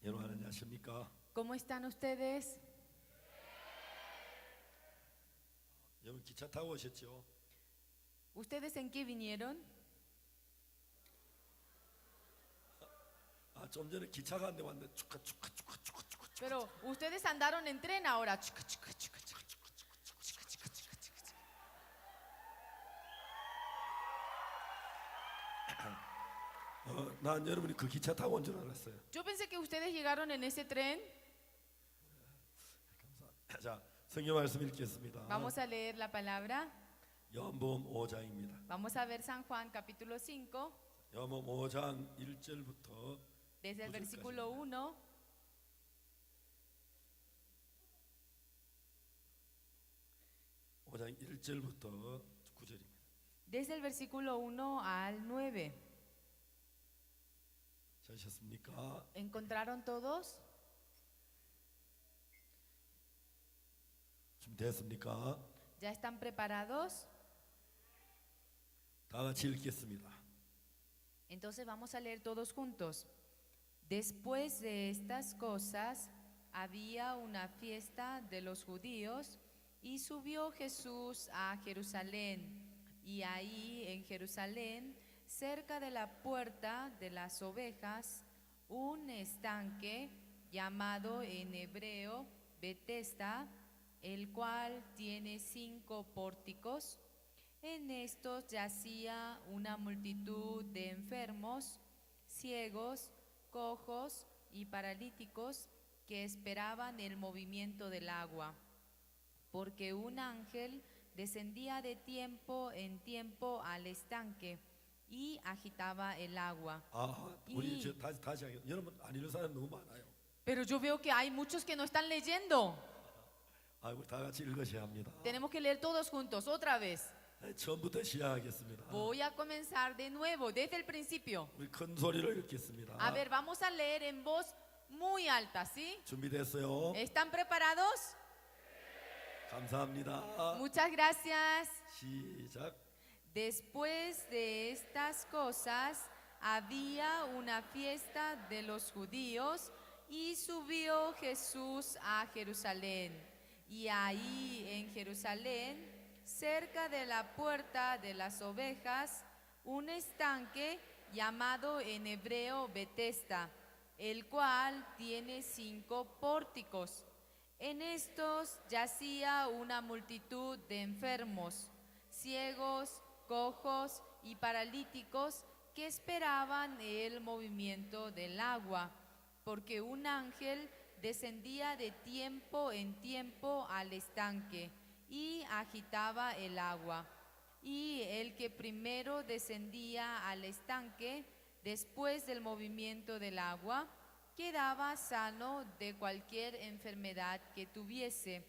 여러분 안녕하십니까? ¿Cómo están ustedes? 여러분 기차 타고 오셨죠? ¿Ustedes en qué vinieron? 좀 전에 기차 가는데 왔는데 축하 축하 축하 축하 축하 축하. Pero ustedes andaron en tren ahora. Chuca, chuca, chuca, chuca, chuca, chuca, chuca, chuca, chuca. 난 여러분이 그 기차 타고 온 줄 알았어요. Yo pensé que ustedes llegaron en ese tren. 자, 성경 말씀 읽겠습니다. Vamos a leer la palabra. 요한복음 5장입니다. Vamos a ver San Juan capítulo 5, 요한복음 5장 1절부터 desde el versículo 1. 장 1절부터 9절입니다. Desde el versículo 1 al 9. 찾으셨습니까? ¿Encontraron todos? 준비됐습니까? ¿Ya están preparados? 다 같이 읽겠습니다. Entonces vamos a leer todos juntos. Después de estas cosas, había una fiesta de los judíos y subió Jesús a Jerusalén. Y ahí en Jerusalén, cerca de la puerta de las ovejas, un estanque llamado en hebreo Betesda, el cual tiene 5 pórticos. En estos yacía una multitud de enfermos, ciegos, cojos y paralíticos que esperaban el movimiento del agua, porque un ángel descendía de tiempo en tiempo al estanque y agitaba el agua. 우리 다시 하겠습니다. 여러분 안 읽는 사람 너무 많아요. Pero yo veo que hay muchos que no están leyendo. 우리 다 같이 읽으셔야 합니다. Tenemos que leer todos juntos, otra vez. 처음부터 시작하겠습니다. Voy a comenzar de nuevo, desde el principio. 우리 큰 소리로 읽겠습니다. A ver, vamos a leer en voz muy alta, ¿sí? 준비됐어요? ¿Están preparados? 감사합니다. Muchas gracias. 시작. Después de estas cosas, había una fiesta de los judíos y subió Jesús a Jerusalén. Y ahí en Jerusalén, cerca de la puerta de las ovejas, un estanque llamado en hebreo Betesda, el cual tiene 5 pórticos. En estos yacía una multitud de enfermos, ciegos, cojos y paralíticos que esperaban el movimiento del agua, porque un ángel descendía de tiempo en tiempo al estanque y agitaba el agua. Y el que primero descendía al estanque, después del movimiento del agua, quedaba sano de cualquier enfermedad que tuviese.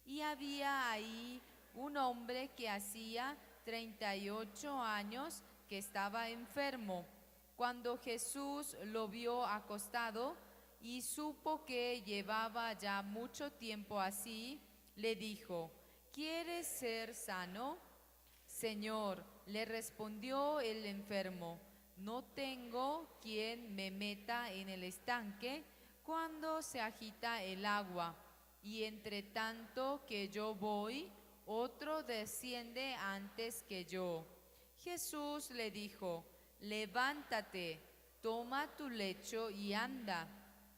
Y había ahí un hombre que hacía 38 años que estaba enfermo. Cuando Jesús lo vio acostado y supo que llevaba ya mucho tiempo así, le dijo: ¿Quieres ser sano? Señor, le respondió el enfermo, no tengo quien me meta en el estanque cuando se agita el agua, y entre tanto que yo voy, otro desciende antes que yo. Jesús le dijo: levántate, toma tu lecho y anda.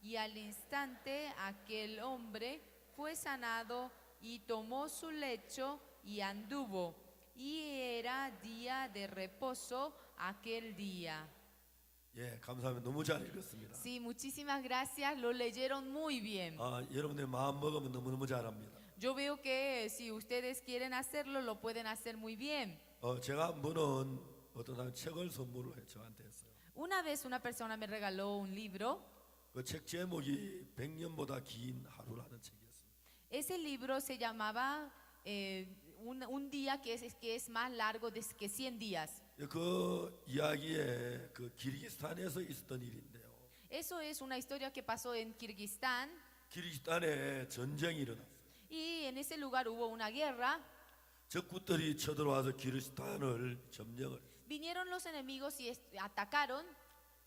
Y al instante aquel hombre fue sanado y tomó su lecho y anduvo. Y era día de reposo aquel día. 예, 감사합니다. 너무 잘 읽었습니다. Sí, muchísimas gracias, lo leyeron muy bien. 여러분의 마음 먹으면 너무너무 잘합니다. Yo veo que si ustedes quieren hacerlo, lo pueden hacer muy bien. 제가 한 번은 어떤 사람 책을 선물을 저한테 했어요. Una vez una persona me regaló un libro. 그 책 제목이 100년보다 긴 하루라는 책이었어요. Ese libro se llamaba un día que es más largo que 100 días. 그 이야기에 그 키르기스탄에서 있었던 일인데요. Eso es una historia que pasó en Kirguistán. 키르기스탄에 전쟁이 일어났어요. Y en ese lugar hubo una guerra. 적군들이 쳐들어와서 키르기스탄을 점령을 했어요. Vinieron los enemigos y atacaron.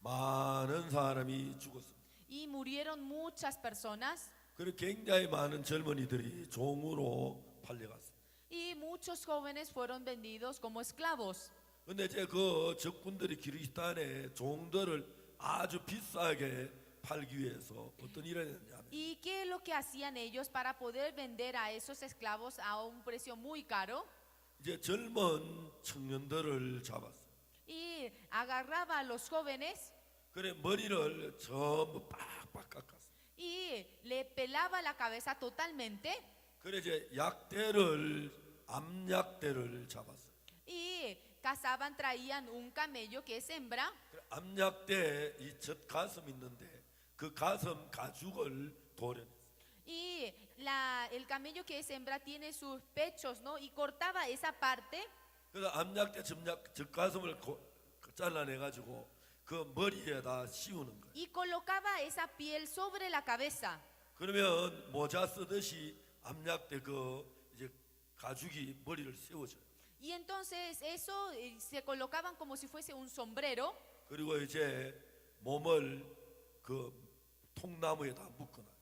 많은 사람이 죽었습니다. y murieron muchas personas 그리고 굉장히 많은 젊은이들이 종으로 팔려갔어요. y muchos jóvenes fueron vendidos como esclavos. 근데 이제 그 적군들이 기르기스탄의 종들을 아주 비싸게 팔기 위해서 어떤 일을 했냐면 ¿Y qué es lo que hacían ellos para poder vender a esos esclavos a un precio muy caro? 이제 젊은 청년들을 잡았어요. Y agarraba a los jóvenes 그래 머리를 전부 빡빡 깎았어요. y le pelaba la cabeza totalmente 그래 이제 약대를 암약대를 잡았어요. y cazaban, traían un camello que es hembra 그래, 암약대 이 젖 가슴 있는데 그 가슴 가죽을 도려냈어요. y el camello que es hembra tiene sus pechos, ¿no? Y cortaba esa parte 그래서 암약대 젖 가슴을 잘라내 가지고 그 머리에다 씌우는 거예요. y colocaba esa piel sobre la cabeza. 그러면 모자 쓰듯이 암약대 그 이제 가죽이 머리를 세워져요. Y entonces eso se colocaban como si fuese un sombrero 그리고 이제 몸을 그 통나무에다 묶어놔요.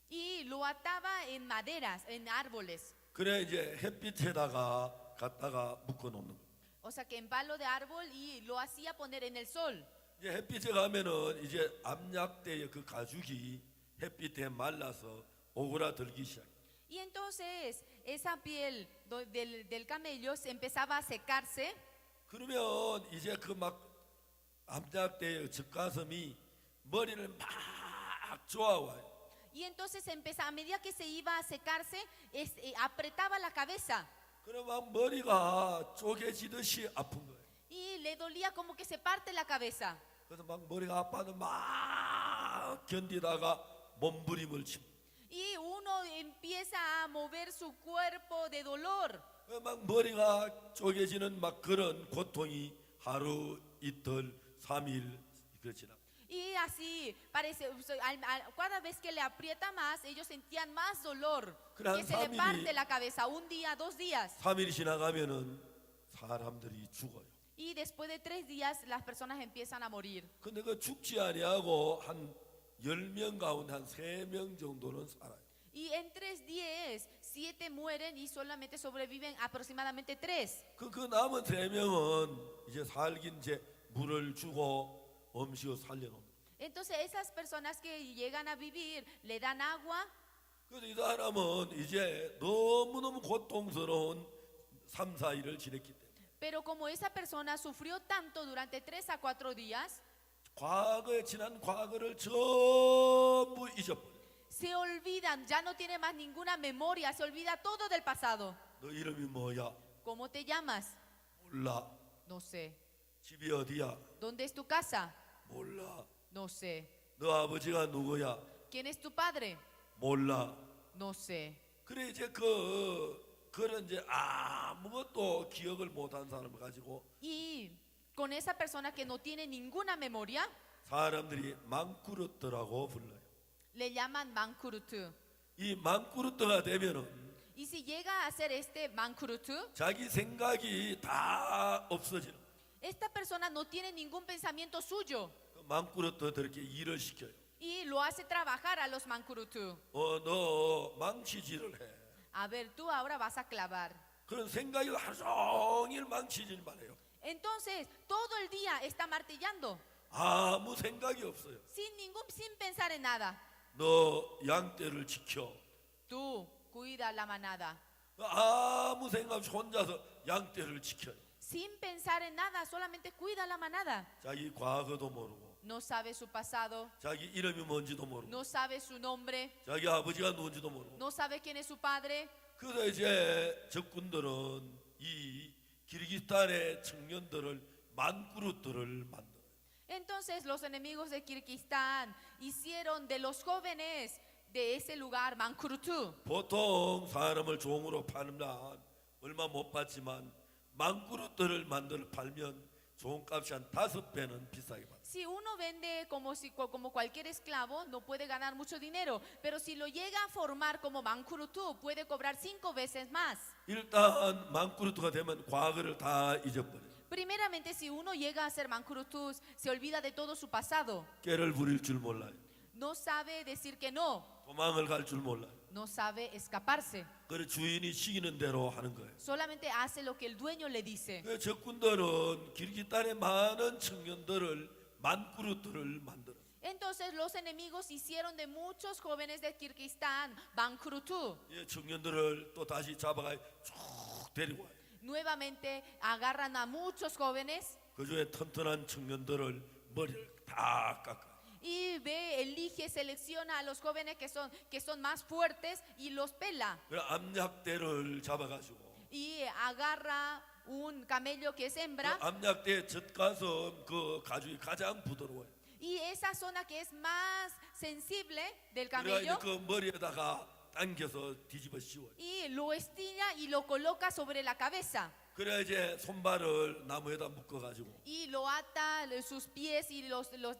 y lo ataba en maderas, en árboles. 그래 이제 햇빛에다가 갖다가 묶어놓는 거예요. O sea que en palo de árbol y lo hacía poner en el sol. 이제 햇빛에 가면은 이제 암약대의 그 가죽이 햇빛에 말라서 오그라들기 시작해요. Y entonces esa piel del camello se empezaba a secarse 그러면 이제 그 막 암약대의 젖가슴이 머리를 막 쪼아와요. y entonces empezaba, a medida que se iba a secarse, apretaba la cabeza 그럼 막 머리가 쪼개지듯이 아픈 거예요. y le dolía como que se parte la cabeza. 그래서 막 머리가 아파도 막 견디다가 몸부림을 칩니다. Y uno empieza a mover su cuerpo de dolor. 막 머리가 쪼개지는 막 그런 고통이 하루, 이틀, 3일 그렇지 않아요. Y así parece, cada vez que le aprieta más, ellos sentían más dolor, Claro, que se le family. parte la cabeza, un día, 2 días. 3일이 지나가면은 사람들이 죽어요. Y después de 3 días las personas empiezan a morir. 근데 그 죽지 아니하고 한 10명 가운데 한 3명 정도는 살아요. Y en 3 días, 7 mueren y solamente sobreviven aproximadamente 3. 그 남은 3명은 이제 살긴 이제 물을 주고 음식을 살려놓는. Entonces esas personas que llegan a vivir, le dan agua. 그래서 이 사람은 이제 너무너무 고통스러운 3, 4일을 지냈기 때문에 Pero como esa persona sufrió tanto durante 3 a 4 días, 과거에 지난 과거를 전부 잊어버려. se olvidan, ya no tiene más ninguna memoria, se olvida todo del pasado. 너 이름이 뭐야? ¿Cómo te llamas? 몰라. No sé. 집이 어디야? ¿Dónde es tu casa? 몰라. No sé. 너 아버지가 누구야? ¿Quién es tu padre? 몰라. No sé. 그래 이제 그런 이제 아무것도 기억을 못한 사람을 가지고 Y con esa persona que no tiene ninguna memoria, 사람들이 망꾸르트라고 불러요. le llaman mankurutu. 이 망꾸르트가 되면은 Y si llega a ser este mankurutu, 자기 생각이 다 없어지는. esta persona no tiene ningún pensamiento suyo 그 망꾸르트들에게 일을 시켜요. y lo hace trabajar a los mankurutu. 너 망치질을 해. A ver, tú ahora vas a clavar. 그런 생각이 하루 종일 망치질만 해요. Entonces, todo el día está martillando, 아무 생각이 없어요. sin pensar en nada. 너 양떼를 지켜. Tú cuida la manada. 아무 생각 없이 혼자서 양떼를 지켜요. Sin pensar en nada, solamente cuida la manada. 자기 과거도 모르고 No sabe su pasado, 자기 이름이 뭔지도 모르고 no sabe su nombre, 자기 아버지가 누군지도 모르고 no sabe quién es su padre. 그래서 이제 적군들은 이 기르기스탄의 청년들을 만그루트를 만들어요. Entonces los enemigos de Kirguistán hicieron de los jóvenes de ese lugar mankurutu. 보통 사람을 종으로 팔면 얼마 못 받지만 만그루트를 만들어 팔면 종값이 한 5배는 비싸게 받아요. Si uno vende como cualquier esclavo, no puede ganar mucho dinero, pero si lo llega a formar como mankurutu, puede cobrar 5 veces más. 일단 만그루트가 되면 과거를 다 잊어버려요. Primeramente, si uno llega a ser mankurutus, se olvida de todo su pasado. 깨를 부릴 줄 몰라요. No no sabe decir que no, 도망을 갈 줄 몰라요. no sabe escaparse. 그래 주인이 시키는 대로 하는 거예요. Solamente hace lo que el dueño le dice. 그 적군들은 기르기단의 많은 청년들을 만그릇들을 만들어. Entonces los enemigos hicieron de muchos jóvenes de Kirguistán Bankrutu. 예, 청년들을 또 다시 잡아가 쭉 데리고 와요. Nuevamente agarran a muchos jóvenes 그 중에 튼튼한 청년들을 머리를 다 깎아. y elige, selecciona a los jóvenes que son más fuertes y los pela. 그래 암약대를 잡아가지고 Y agarra un camello que es 그 hembra 암약대 젖가슴 그 가죽이 가장 부드러워요. y esa zona que es más sensible del 그래가 이제 camello 그 머리에다가 당겨서 뒤집어 씌워요. y lo estira y lo coloca sobre la cabeza. 그래 이제 손발을 나무에다 묶어가지고 Y lo ata sus pies y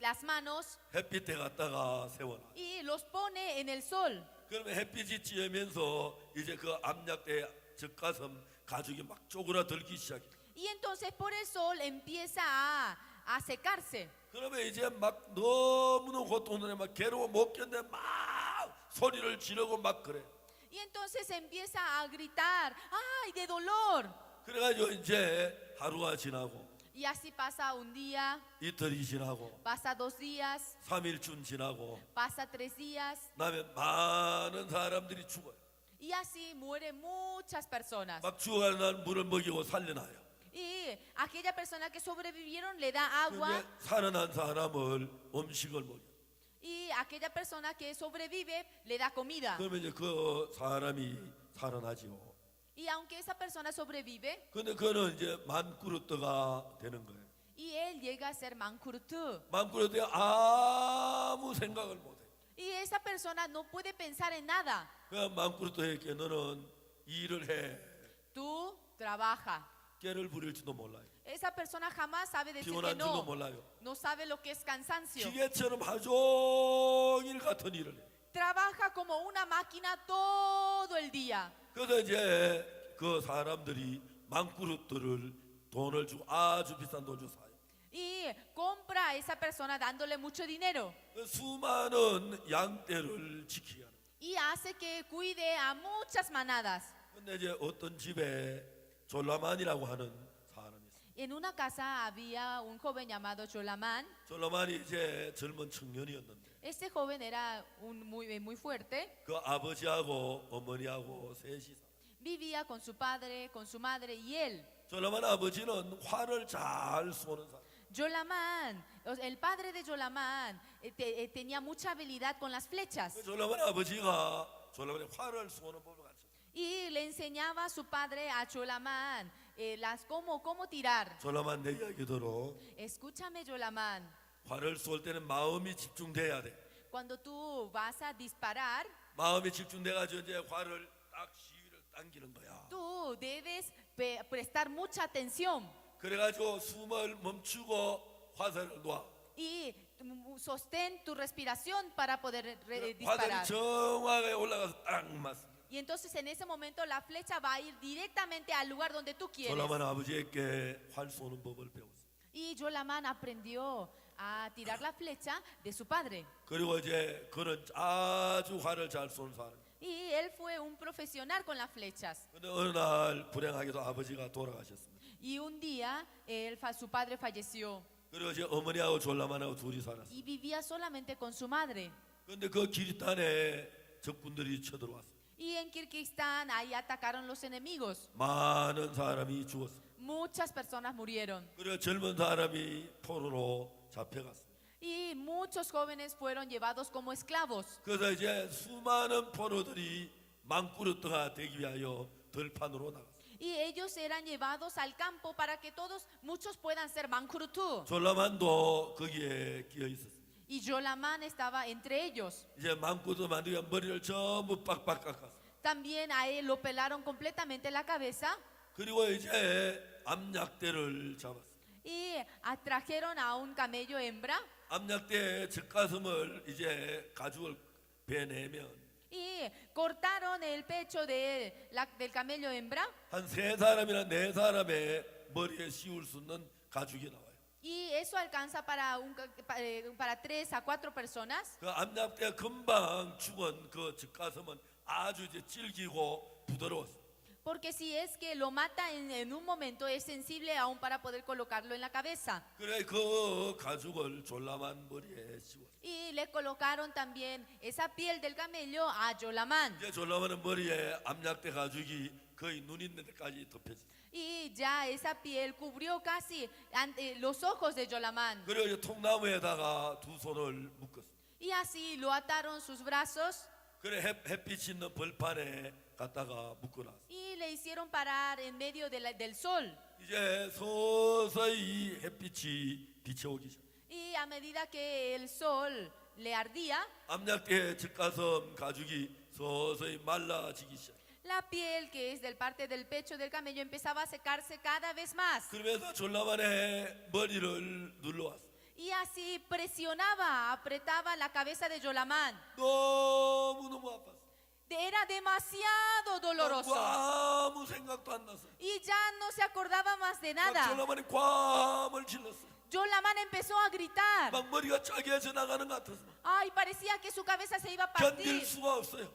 las manos 햇빛에 갖다가 세워놔. y los pone en el sol. 그러면 햇빛이 쬐면서 이제 그 암약대 젖가슴 가죽이 막 쪼그라들기 시작해. Y entonces por el sol empieza a secarse. 그러면 이제 막 너무너무 고통스러워 막 괴로워 못 견뎌 막 소리를 지르고 막 그래. Y entonces empieza a gritar, ¡ay, de dolor! 그래가지고 이제 하루가 지나고 Y así pasa un día, 이틀이 지나고 pasa 2 días, 3일쯤 지나고 pasa 3 días, 그다음에 많은 사람들이 죽어요. y así mueren muchas personas. 막 죽어가는 날 물을 먹이고 살려놔요. Y aquella persona que sobrevivieron le da agua, 근데 살아난 사람을 음식을 먹여. y aquella persona que sobrevive le da comida. 그러면 이제 그 사람이 살아나지요. Y aunque esa persona sobrevive, 근데 그는 이제 만꾸르트가 되는 거예요. y él llega a ser mankurtu. 만꾸르트에 아무 생각을 못해. Y esa persona no puede pensar en nada. 그냥 만꾸르트에게 너는 일을 해. Tú trabaja. 깨를 부릴지도 몰라요. Esa persona jamás sabe decir que 피곤한 줄도 no. 몰라요. No sabe lo que es cansancio. 기계처럼 하루 종일 같은 일을 해. Trabaja como una máquina todo el día. 그래서 이제 그 사람들이 만꾸르트를 돈을 주고 아주 비싼 돈 주고 사요. Y compra a esa persona dándole mucho dinero. 그 수많은 양떼를 지키게 하는. Y hace que cuide a muchas manadas. 근데 이제 어떤 집에 졸라만이라고 하는 사람이 있어요. En una casa había un joven llamado Cholaman. 졸라만이 이제 젊은 청년이었는데 Este joven era muy fuerte. 그 아버지하고 어머니하고 셋이 살아요. Vivía con su padre, con su madre y él. 졸라만 아버지는 활을 잘 쏘는 사람. Yolaman, el padre de Yolaman tenía mucha habilidad con las flechas. 그 졸라만 아버지가 졸라만이 활을 쏘는 법을 가르쳐. Y le enseñaba a su padre, a Cholaman, cómo tirar. 졸라만 내 이야기 들어. Escúchame, Yolaman. 활을 쏠 때는 마음이 집중돼야 돼. Cuando tú vas a disparar, 마음이 집중돼가지고 이제 활을 딱 시위를 당기는 거야. tú debes prestar mucha atención 그래가지고 숨을 멈추고 화살을 놔. y sostén tu respiración para poder 화살이 disparar. 정확하게 올라가서 딱 맞습니다. Y entonces en ese momento la flecha va a ir directamente al lugar donde tú quieres. 졸라만 아버지에게 활 쏘는 법을 배웠어. Y Yolaman aprendió a tirar la flecha de su padre. 그리고 이제 그는 아주 활을 잘 쏘는 사람. Y él fue un profesional con las flechas. 근데 어느 날 불행하게도 아버지가 돌아가셨습니다. Y un día su padre falleció 그리고 이제 어머니하고 졸라만하고 둘이 살았어. y vivía solamente con su madre. 근데 그 기리탄에 적군들이 쳐들어왔어. Y en Kirguistán ahí atacaron los enemigos. 많은 사람이 죽었어. Muchas personas murieron. 그리고 젊은 사람이 포로로 잡혀갔어. Y muchos jóvenes fueron llevados como esclavos. 그래서 이제 수많은 포로들이 망꾸르트가 되기 위하여 들판으로 나갔어. Y ellos eran llevados al campo para que muchos puedan ser Mankurutu. 졸라만도 거기에 끼어 있었어. Y Yolaman estaba entre ellos. 이제 망꾸르트 만들기 위해 머리를 전부 빡빡 깎았어. También a él lo pelaron completamente la cabeza 그리고 이제 암약대를 잡았어. y trajeron a un camello hembra 암약대의 젖가슴을 이제 가죽을 베내면 y cortaron el pecho del camello hembra 한 세 사람이나 네 사람의 머리에 씌울 수 있는 가죽이 나와요. Y eso alcanza para 3 a 4 personas. 그 암약대 금방 죽은 그 젖가슴은 아주 이제 질기고 부드러웠어. Porque si es que lo mata en un momento, es sensible aún para poder colocarlo en la cabeza. 그래 그 가죽을 졸라만 머리에 씌웠어. Y le colocaron también esa piel del camello a Yolamán. 이제 졸라만은 머리에 암약대 가죽이 거의 눈 있는 데까지 덮여졌어. Y ya esa piel cubrió casi los ojos de Yolamán. 그리고 이제 통나무에다가 두 손을 묶었어. Y así lo ataron sus brazos 그래 햇빛 있는 벌판에 갖다가 묶어놨어. y le hicieron parar en medio del sol. 이제 서서히 햇빛이 비춰오기 시작. Y a medida que el sol le ardía, 암약대 젖가슴 가죽이 서서히 말라지기 시작. la piel que es del parte del pecho del camello empezaba a secarse cada vez más. 그러면서 졸라만의 머리를 눌러왔어. Y así presionaba, apretaba la cabeza de Yolamán. 너무너무 아팠어. Era demasiado doloroso. 아무 생각도 안 났어. Y ya no se acordaba más de nada. 졸라만이 괌을 질렀어. Yolamán empezó a gritar. 막 머리가 짜개져 나가는 것 같았어. Ay, parecía que su cabeza se iba a 견딜 partir. 수가 없어요.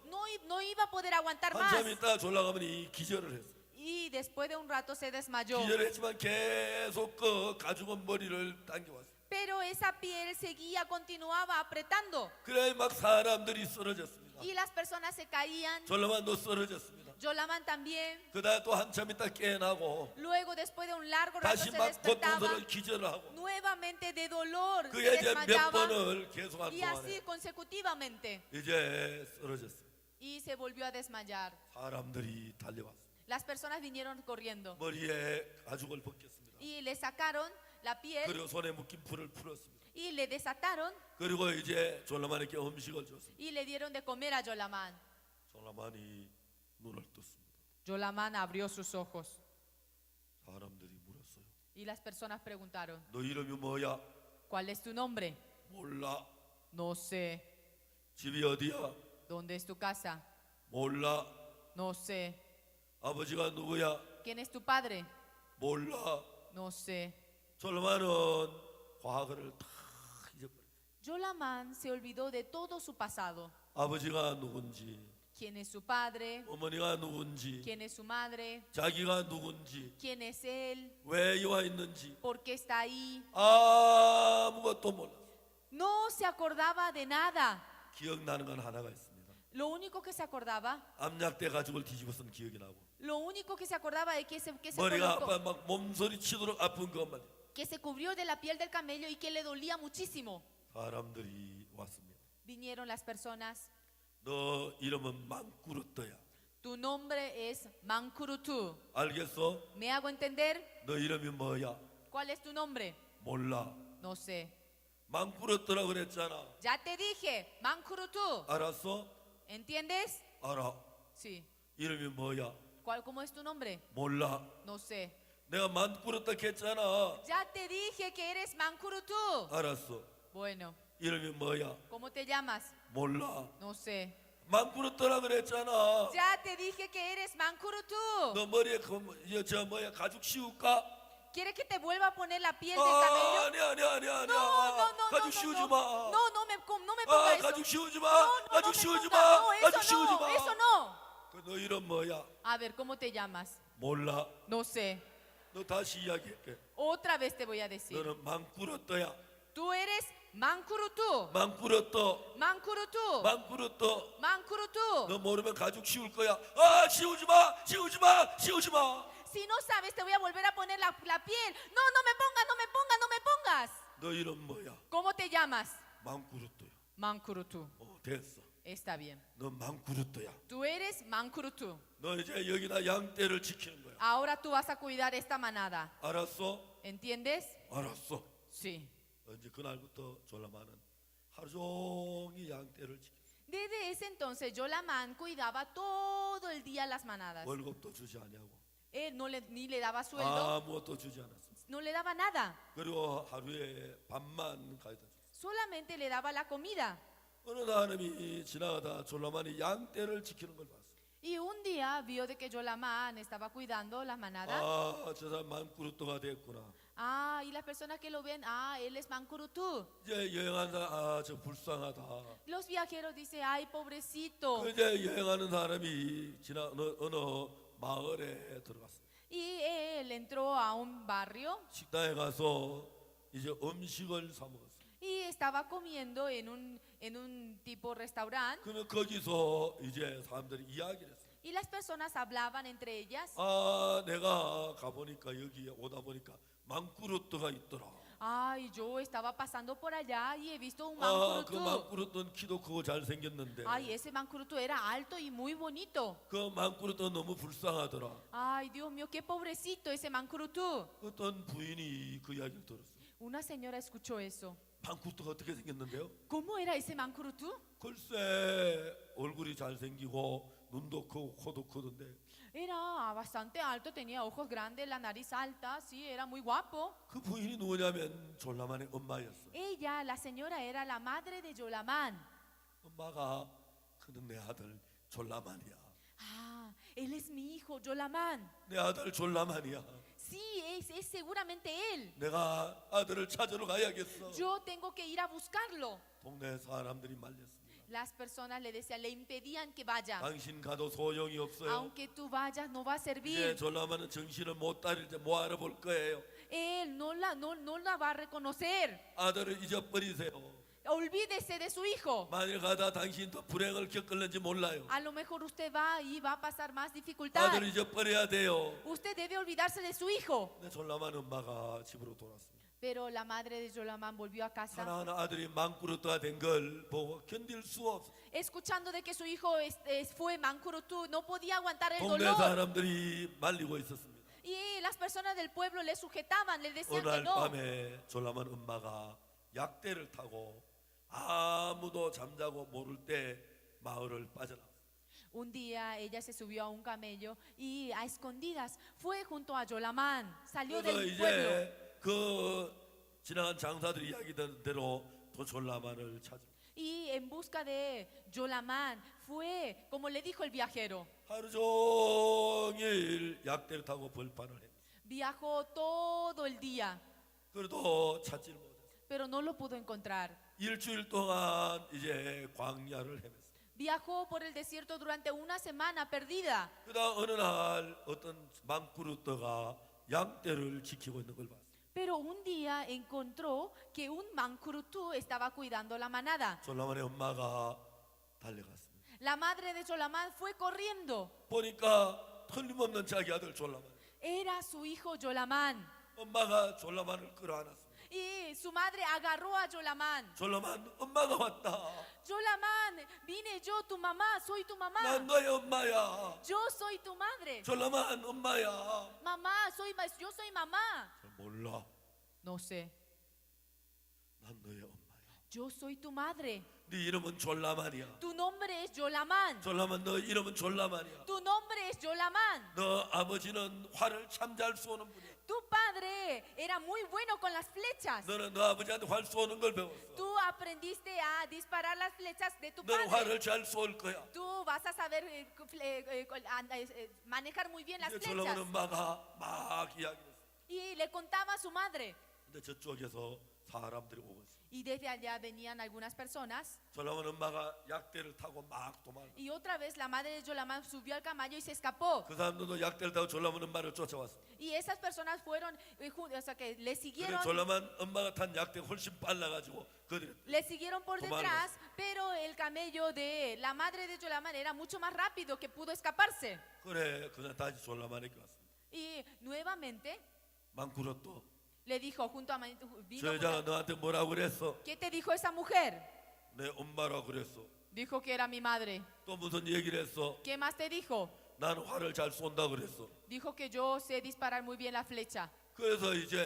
No iba a poder aguantar más. 한참 있다 졸라가면이 기절을 했어. Y después de un rato se desmayó. 기절했지만 계속 그 가죽은 머리를 당겨왔어. Pero esa piel continuaba apretando. 그래 막 사람들이 쓰러졌습니다. Y las personas se caían. 졸라만도 쓰러졌습니다. Yolamán también. 그다음 또 한참 있다 깨어나고 Luego, después de un largo rato, 다시 se 막 despertaba. 고통스러운 기절을 하고 Nuevamente de dolor se 그게 이제 몇 desmayaba. 번을 계속한 Y así 동안에 consecutivamente. 이제 쓰러졌어요. Y se volvió a desmayar. 사람들이 달려왔어. Las personas vinieron corriendo. 머리에 가죽을 벗겼습니다. Y le sacaron la piel. 그리고 손에 묶인 풀을 풀었습니다. Y le desataron. 그리고 이제 졸라만에게 음식을 줬습니다. Y le dieron de comer a Yolamán. 졸라만이 눈을 떴습니다. Yolamán abrió sus ojos. 사람들이 물었어요. Y las personas preguntaron: 너 이름이 뭐야? ¿Cuál es tu nombre? 몰라. No sé. 집이 어디야? ¿Dónde es tu casa? 몰라. No sé. 아버지가 누구야? ¿Quién es tu padre? 몰라. No sé. 졸라만은 과거를 다 잊어버렸어요. Yolamán se olvidó de todo su pasado. 아버지가 누군지, ¿Quién es su padre? 어머니가 누군지, ¿Quién es su madre? 자기가 누군지, ¿Quién es él? 왜 와 있는지 ¿Por qué está ahí? 아무것도 몰라. No se acordaba de nada. 기억나는 건 하나가 있습니다. Lo único que se acordaba, 암약대 가죽을 뒤집어쓰는 기억이 나고 lo único que se acordaba es 머리가 아파 막 몸소리 치도록 아픈 것만. que se cubrió de la piel del camello y que le dolía muchísimo. 사람들이 왔습니다. Vinieron las personas. 너 이름은 망꾸르떠야. Tu nombre es Mankurutu. 알겠어? ¿Me hago entender? 너 이름이 뭐야? ¿Cuál es tu nombre? 몰라. No sé. 망꾸르떠라 그랬잖아. Ya te dije, Mankurutu. 알았어? ¿Entiendes? 알아. Sí. 이름이 뭐야? ¿Cómo es tu nombre? 몰라. No sé. 내가 망꾸르떠 했잖아. Ya te dije que eres Mankurutu. 알았어. Bueno, 이름이 뭐야? ¿cómo te llamas? 몰라. No sé. 망꾸르떠라 그랬잖아. Ya te dije que eres Mankurutu. 너 머리에 저 뭐야 가죽 씌울까? ¿Quieres que te vuelva a poner la piel del camello? 아니야. No, 가죽 씌우지 마. no me ponga eso. 가죽 씌우지 마. No, no 가죽 me 씌우지 ponga. 마. No, 가죽 씌우지 eso no, 마. eso no. 너 이름 뭐야? A ver, ¿cómo te llamas? 몰라. No sé. 너 다시 이야기할게. Otra vez te voy a decir. 너는 망꾸르떠야. Tú eres Mankurutu. 망꾸르떠. Mankurutu. 망꾸르떠. Mankurutu. 너 모르면 가죽 씌울 거야. 씌우지 마. Si no sabes, te voy a volver a poner la piel. No me pongas. 너 이름 뭐야? ¿Cómo te llamas? 망꾸르떠야. Mankurutu. 됐어. Está bien. 너 망꾸르떠야. Tú eres Mankurutu. 너 이제 여기다 양떼를 지키는 거야. Ahora tú vas a cuidar esta manada. 알았어? ¿Entiendes? 알았어. Sí. 이제 그날부터 졸라만은 하루 종일 양떼를 지켰어. Desde ese entonces, Yolamán cuidaba todo el día las manadas. 월급도 주지 아니하고 Él ni le daba sueldo, 아무것도 주지 않았어. no le daba nada. 그리고 하루에 밥만 가져다 줬어. Solamente le daba la comida. 어느 사람이 지나가다 졸라만이 양떼를 지키는 걸 봤어. Y un día vio de que Yolamán estaba cuidando las manadas. 저 사람 망꾸르떠가 됐구나. Ah, y las personas que lo ven, ah, él es Mancurutu. 이제 여행하는 사람, 아, 저 불쌍하다. Los viajeros dicen, ay, pobrecito. 그 이제 여행하는 사람이 어느 마을에 들어갔어요. Y él entró a un barrio 식당에 가서 이제 음식을 사 먹었어요. y estaba comiendo en un tipo restaurante. 그러면 거기서 이제 사람들이 이야기를 했어요. Y las personas hablaban entre ellas. 아, 내가 가보니까 여기 오다 보니까 망꾸르트가 있더라. Ay, yo estaba pasando por allá y he visto un 아, 그 Mancurutu. 망꾸르트는 키도 크고 잘생겼는데 Ay, ese Mancurutu era alto y muy bonito. 그 망꾸르트는 너무 불쌍하더라. Ay, Dios mío, qué pobrecito ese Mancurutu. 어떤 부인이 그 이야기를 들었어요. Una señora escuchó eso. 망꾸르트가 어떻게 생겼는데요? ¿Cómo era ese Mancurutu? 글쎄 얼굴이 잘생기고 눈도 크고 코도 크던데 Era bastante alto, tenía ojos grandes, la nariz alta, sí, era muy guapo. 그 부인이 누구냐면 졸라만의 엄마였어. Ella, la señora, era la madre de Yolamán. 엄마가 그는 내 아들 졸라만이야. Ah, él es mi hijo, Yolamán. 내 아들 졸라만이야. Sí, es seguramente él. 내가 아들을 찾으러 가야겠어. Yo tengo que ir a buscarlo. 동네 사람들이 말렸습니다. Las personas le decían, le impedían que vaya. 당신 가도 소용이 없어요. Aunque tú vayas, no va a 이제 servir. 졸라만은 정신을 못 따릴 때 뭐 알아볼 거예요. Él no la va a reconocer. 아들을 잊어버리세요. Olvídese de su hijo. 만일 가다 당신 더 불행을 겪을는지 몰라요. A lo mejor usted va y va a pasar más dificultad. 아들을 잊어버려야 돼요. Usted debe olvidarse de su hijo. 근데 졸라만 엄마가 집으로 돌아왔습니다. Pero la madre de Yolamán volvió a casa, 하나하나 아들이 망꾸르트가 된 걸 보고 견딜 수 없어. escuchando de que su hijo fue Mancurutu, no podía aguantar el 동네 dolor. 사람들이 말리고 있었습니다. Y las personas del pueblo le sujetaban, le decían 어느 que 날 no. 밤에 졸라만 엄마가 약대를 타고 아무도 잠자고 모를 때 마을을 빠져나왔어요. Un día ella se subió a un camello y a escondidas fue junto a Yolamán, salió 그래서 del pueblo. 이제 그 지나간 장사들이 이야기된 대로 또 졸라만을 찾으러 Y en busca de Yolamán fue, como le dijo el viajero, 하루 종일 약대를 타고 벌판을 했어요. viajó todo el día, 그래도 찾지를 못했어요. pero no lo pudo encontrar. 일주일 동안 이제 광야를 헤맸어요. Viajó por el desierto durante una semana perdida. 그다음 어느 날 어떤 망꾸르트가 양떼를 지키고 있는 걸 봤어요. Pero un día encontró que un Mancurutu estaba cuidando la manada. 졸라만의 엄마가 달려갔습니다. La madre de Yolamán fue corriendo. 보니까 틀림없는 자기 아들 졸라만. Era su hijo Yolamán. 엄마가 졸라만을 끌어안았습니다. Y su madre agarró a Yolamán. 졸라만 엄마가 왔다. Yolamán, vine yo, tu mamá, soy tu mamá. 난 너의 엄마야. Yo soy tu madre. 졸라만 엄마야. Mamá, yo soy mamá. 몰라. No sé. 난 너의 엄마야. Yo soy tu madre. 네 이름은 졸라만이야. Tu nombre es Yolamán. 졸라만 너 이름은 졸라만이야. Tu nombre es Yolamán. 너 아버지는 활을 참 잘 쏘는 분이야. Tu padre era muy bueno con las flechas. 너는 너 아버지한테 활 쏘는 걸 배웠어. Tú aprendiste a disparar las flechas de tu 너는 padre. 활을 잘 쏠 거야. Tú vas a saber manejar muy bien las 이제 졸라만 flechas. 엄마가 막 이야기했어. Y le contaba a su madre. 근데 저쪽에서 사람들이 오고 있어. Y desde allá venían algunas personas. 졸라만 엄마가 약대를 타고 막 도망가. Y otra vez la madre de Yolamán subió al caballo y se escapó. 그 사람들도 약대를 타고 졸라만 엄마를 쫓아왔어. Y esas personas fueron, o sea que le 그래 siguieron. 졸라만 엄마가 탄 약대가 훨씬 빨라가지고 그들이 Le siguieron por Tomaron. detrás, pero el camello de la madre de Yolamán era mucho más rápido que pudo escaparse. 그래 그냥 다시 졸라만에게 왔어. Y nuevamente 망꾸러또 le dijo junto a 저 여자가 너한테 뭐라고 그랬어? ¿qué te dijo esa mujer? 내 엄마라고 그랬어. Dijo que era mi madre. 또 무슨 얘기를 했어? ¿Qué más te dijo? 나는 활을 잘 쏜다 그랬어. Dijo que yo sé disparar muy bien la flecha. 그래서 이제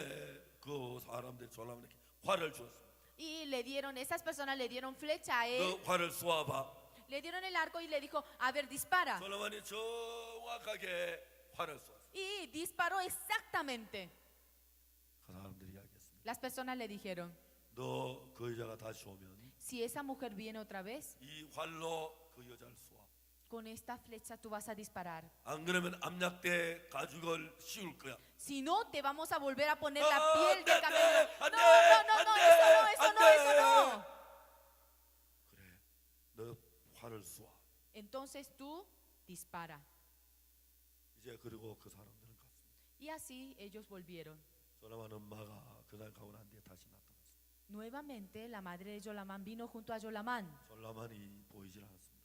그 사람들이 졸라만에게 활을 줬어. Y le dieron, esas personas le dieron flecha a 너 él, 활을 쏘아봐. le dieron el arco y le dijo, a ver, dispara. 졸라만이 정확하게 활을 쏘았어. Y disparó exactamente. 그 사람들이 이야기했습니다. Las personas le dijeron, 너 그 여자가 다시 오면 si esa mujer viene otra vez, 이 활로 그 여자를 쏘아. con esta flecha tú vas a disparar. 안 그러면 암약대 가죽을 씌울 거야. Si no, te vamos a volver a poner la ¡Ah, piel del ande, camello. No, ande, no, no, no, ande, eso no, eso no, ande! eso no. 그래, 너 활을 쏘아. Entonces tú dispara. 이제 그리고 그 사람들은 갔습니다. Y así ellos volvieron. 조라만 엄마가 그날 가고 난 뒤에 다시 나타났어요. Nuevamente la madre de Yolamán vino junto a Yolamán. 졸라만이 보이질 않았습니다.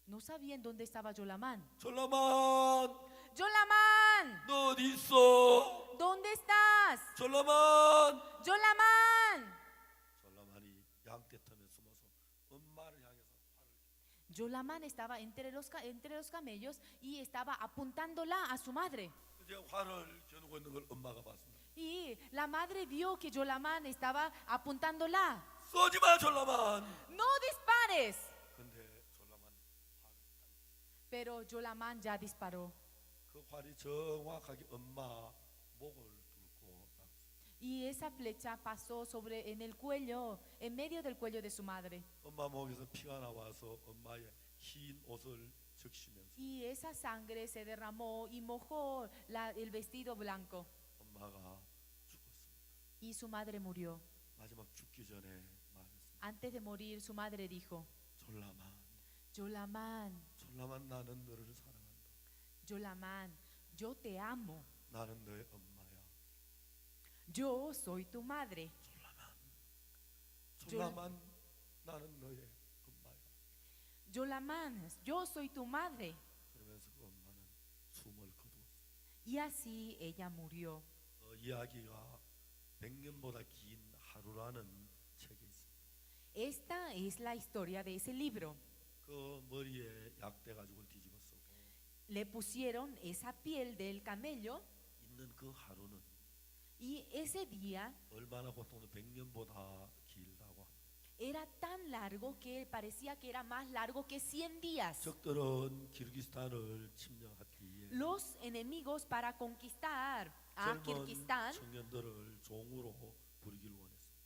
No sabían dónde estaba Yolamán. 졸라만, ¡Yolamán! 너 어디 있어? ¿Dónde estás? 졸라만. ¡Yolamán! 졸라만이 양떼 틈에 숨어서 엄마를 향해서 활을. Yolamán estaba entre los camellos y estaba apuntándola a su madre. 이제 활을 겨누고 있는 걸 엄마가 봤습니다. Y la madre vio que Yolamán estaba apuntándola. 쏘지 마, 졸라만. ¡No dispares! 근데 졸라만 활을 딱. Pero Yolamán ya disparó. 그 활이 정확하게 엄마 목을 뚫고 났어요. Y esa flecha pasó en el cuello, en medio del cuello de su madre. 엄마 목에서 피가 나와서 엄마의 흰 옷을 적시면서 Y esa sangre se derramó y mojó el vestido blanco. 엄마가 죽었습니다. Y su madre murió. 마지막 죽기 전에 말했습니다. Antes de morir, su madre dijo: 졸라만, Yolamán, 졸라만, 나는 너를 사랑한다. Yolamán, yo te amo. 나는 너의 엄마야. Yo soy tu madre. 졸라만, 나는 너의 엄마야. Yolamán, yo soy tu madre. 그러면서 그 엄마는 숨을 거두었어요. Y así ella murió. 이야기가 100년보다 긴 하루라는 책에 있습니다. Esta es la historia de ese libro. 그 머리에 약대 가죽을 뒤집어 쓰고 Le pusieron esa piel del camello 있는 그 하루는 y ese día 얼마나 고통도 100년보다 길다고 합니다. era tan largo que parecía que era más largo que 100 días. 적들은 키르기스탄을 침략하기 위해 Los enemigos para conquistar a 젊은 Kirguistán 청년들을 종으로 부리기를 원했습니다.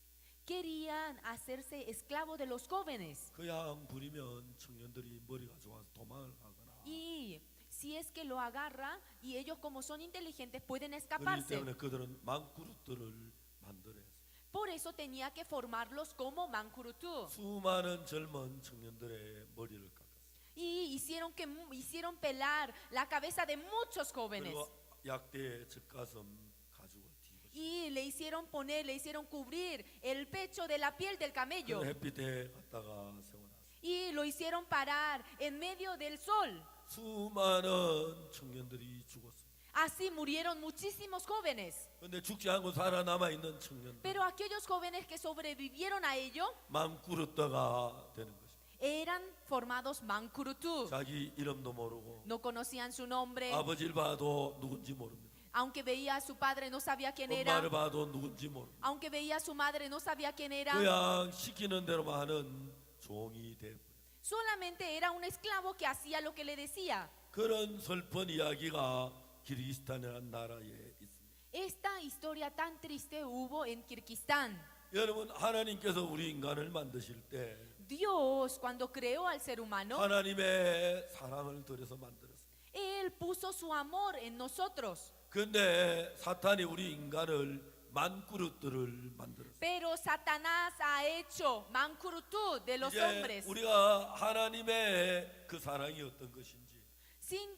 querían hacerse esclavos de los jóvenes. 그양 부리면 청년들이 머리가 좋아서 도망을 가거나 Y si es que lo agarra y ellos como son inteligentes pueden 그렇기 escaparse. 때문에 그들은 망구르트를 만들어야 했습니다. Por eso tenía que formarlos como Mankurutu. 수많은 젊은 청년들의 머리를 깎았습니다. Y hicieron pelar la cabeza de muchos jóvenes. 그리고 약대의 젖가슴 가죽을 뒤집었습니다. Y le hicieron cubrir el pecho de la piel del camello. 그 햇빛에 갖다가 세워놨습니다. Y lo hicieron parar en medio del sol. 수많은 청년들이 죽었습니다. Así murieron muchísimos jóvenes. 그런데 죽지 않고 살아남아 있는 청년들 Pero aquellos jóvenes que sobrevivieron a ello 망꾸르다가 되는 것입니다. eran formados Mankurutu. 자기 이름도 모르고 No conocían su nombre. 아버지를 봐도 누군지 모릅니다. Aunque veía a su padre, no sabía quién era. 엄마를 봐도 누군지 모릅니다. Aunque veía a su madre, no sabía quién era. 그냥 시키는 대로만 하는 종이 되어버렸어요. Solamente era un esclavo que hacía lo que le decía. 그런 슬픈 이야기가 키르기스탄이라는 나라에 있습니다. Esta historia tan triste hubo en Kirguistán. 여러분, 하나님께서 우리 인간을 만드실 때 Dios, cuando creó al ser humano, 하나님의 사랑을 들여서 만들었어요. Él puso su amor en nosotros. 근데 사탄이 우리 인간을 만꾸르트를 만들었어요. Pero Satanás ha hecho Mankurutu de los 이제 hombres 우리가 하나님의 그 사랑이 어떤 것인지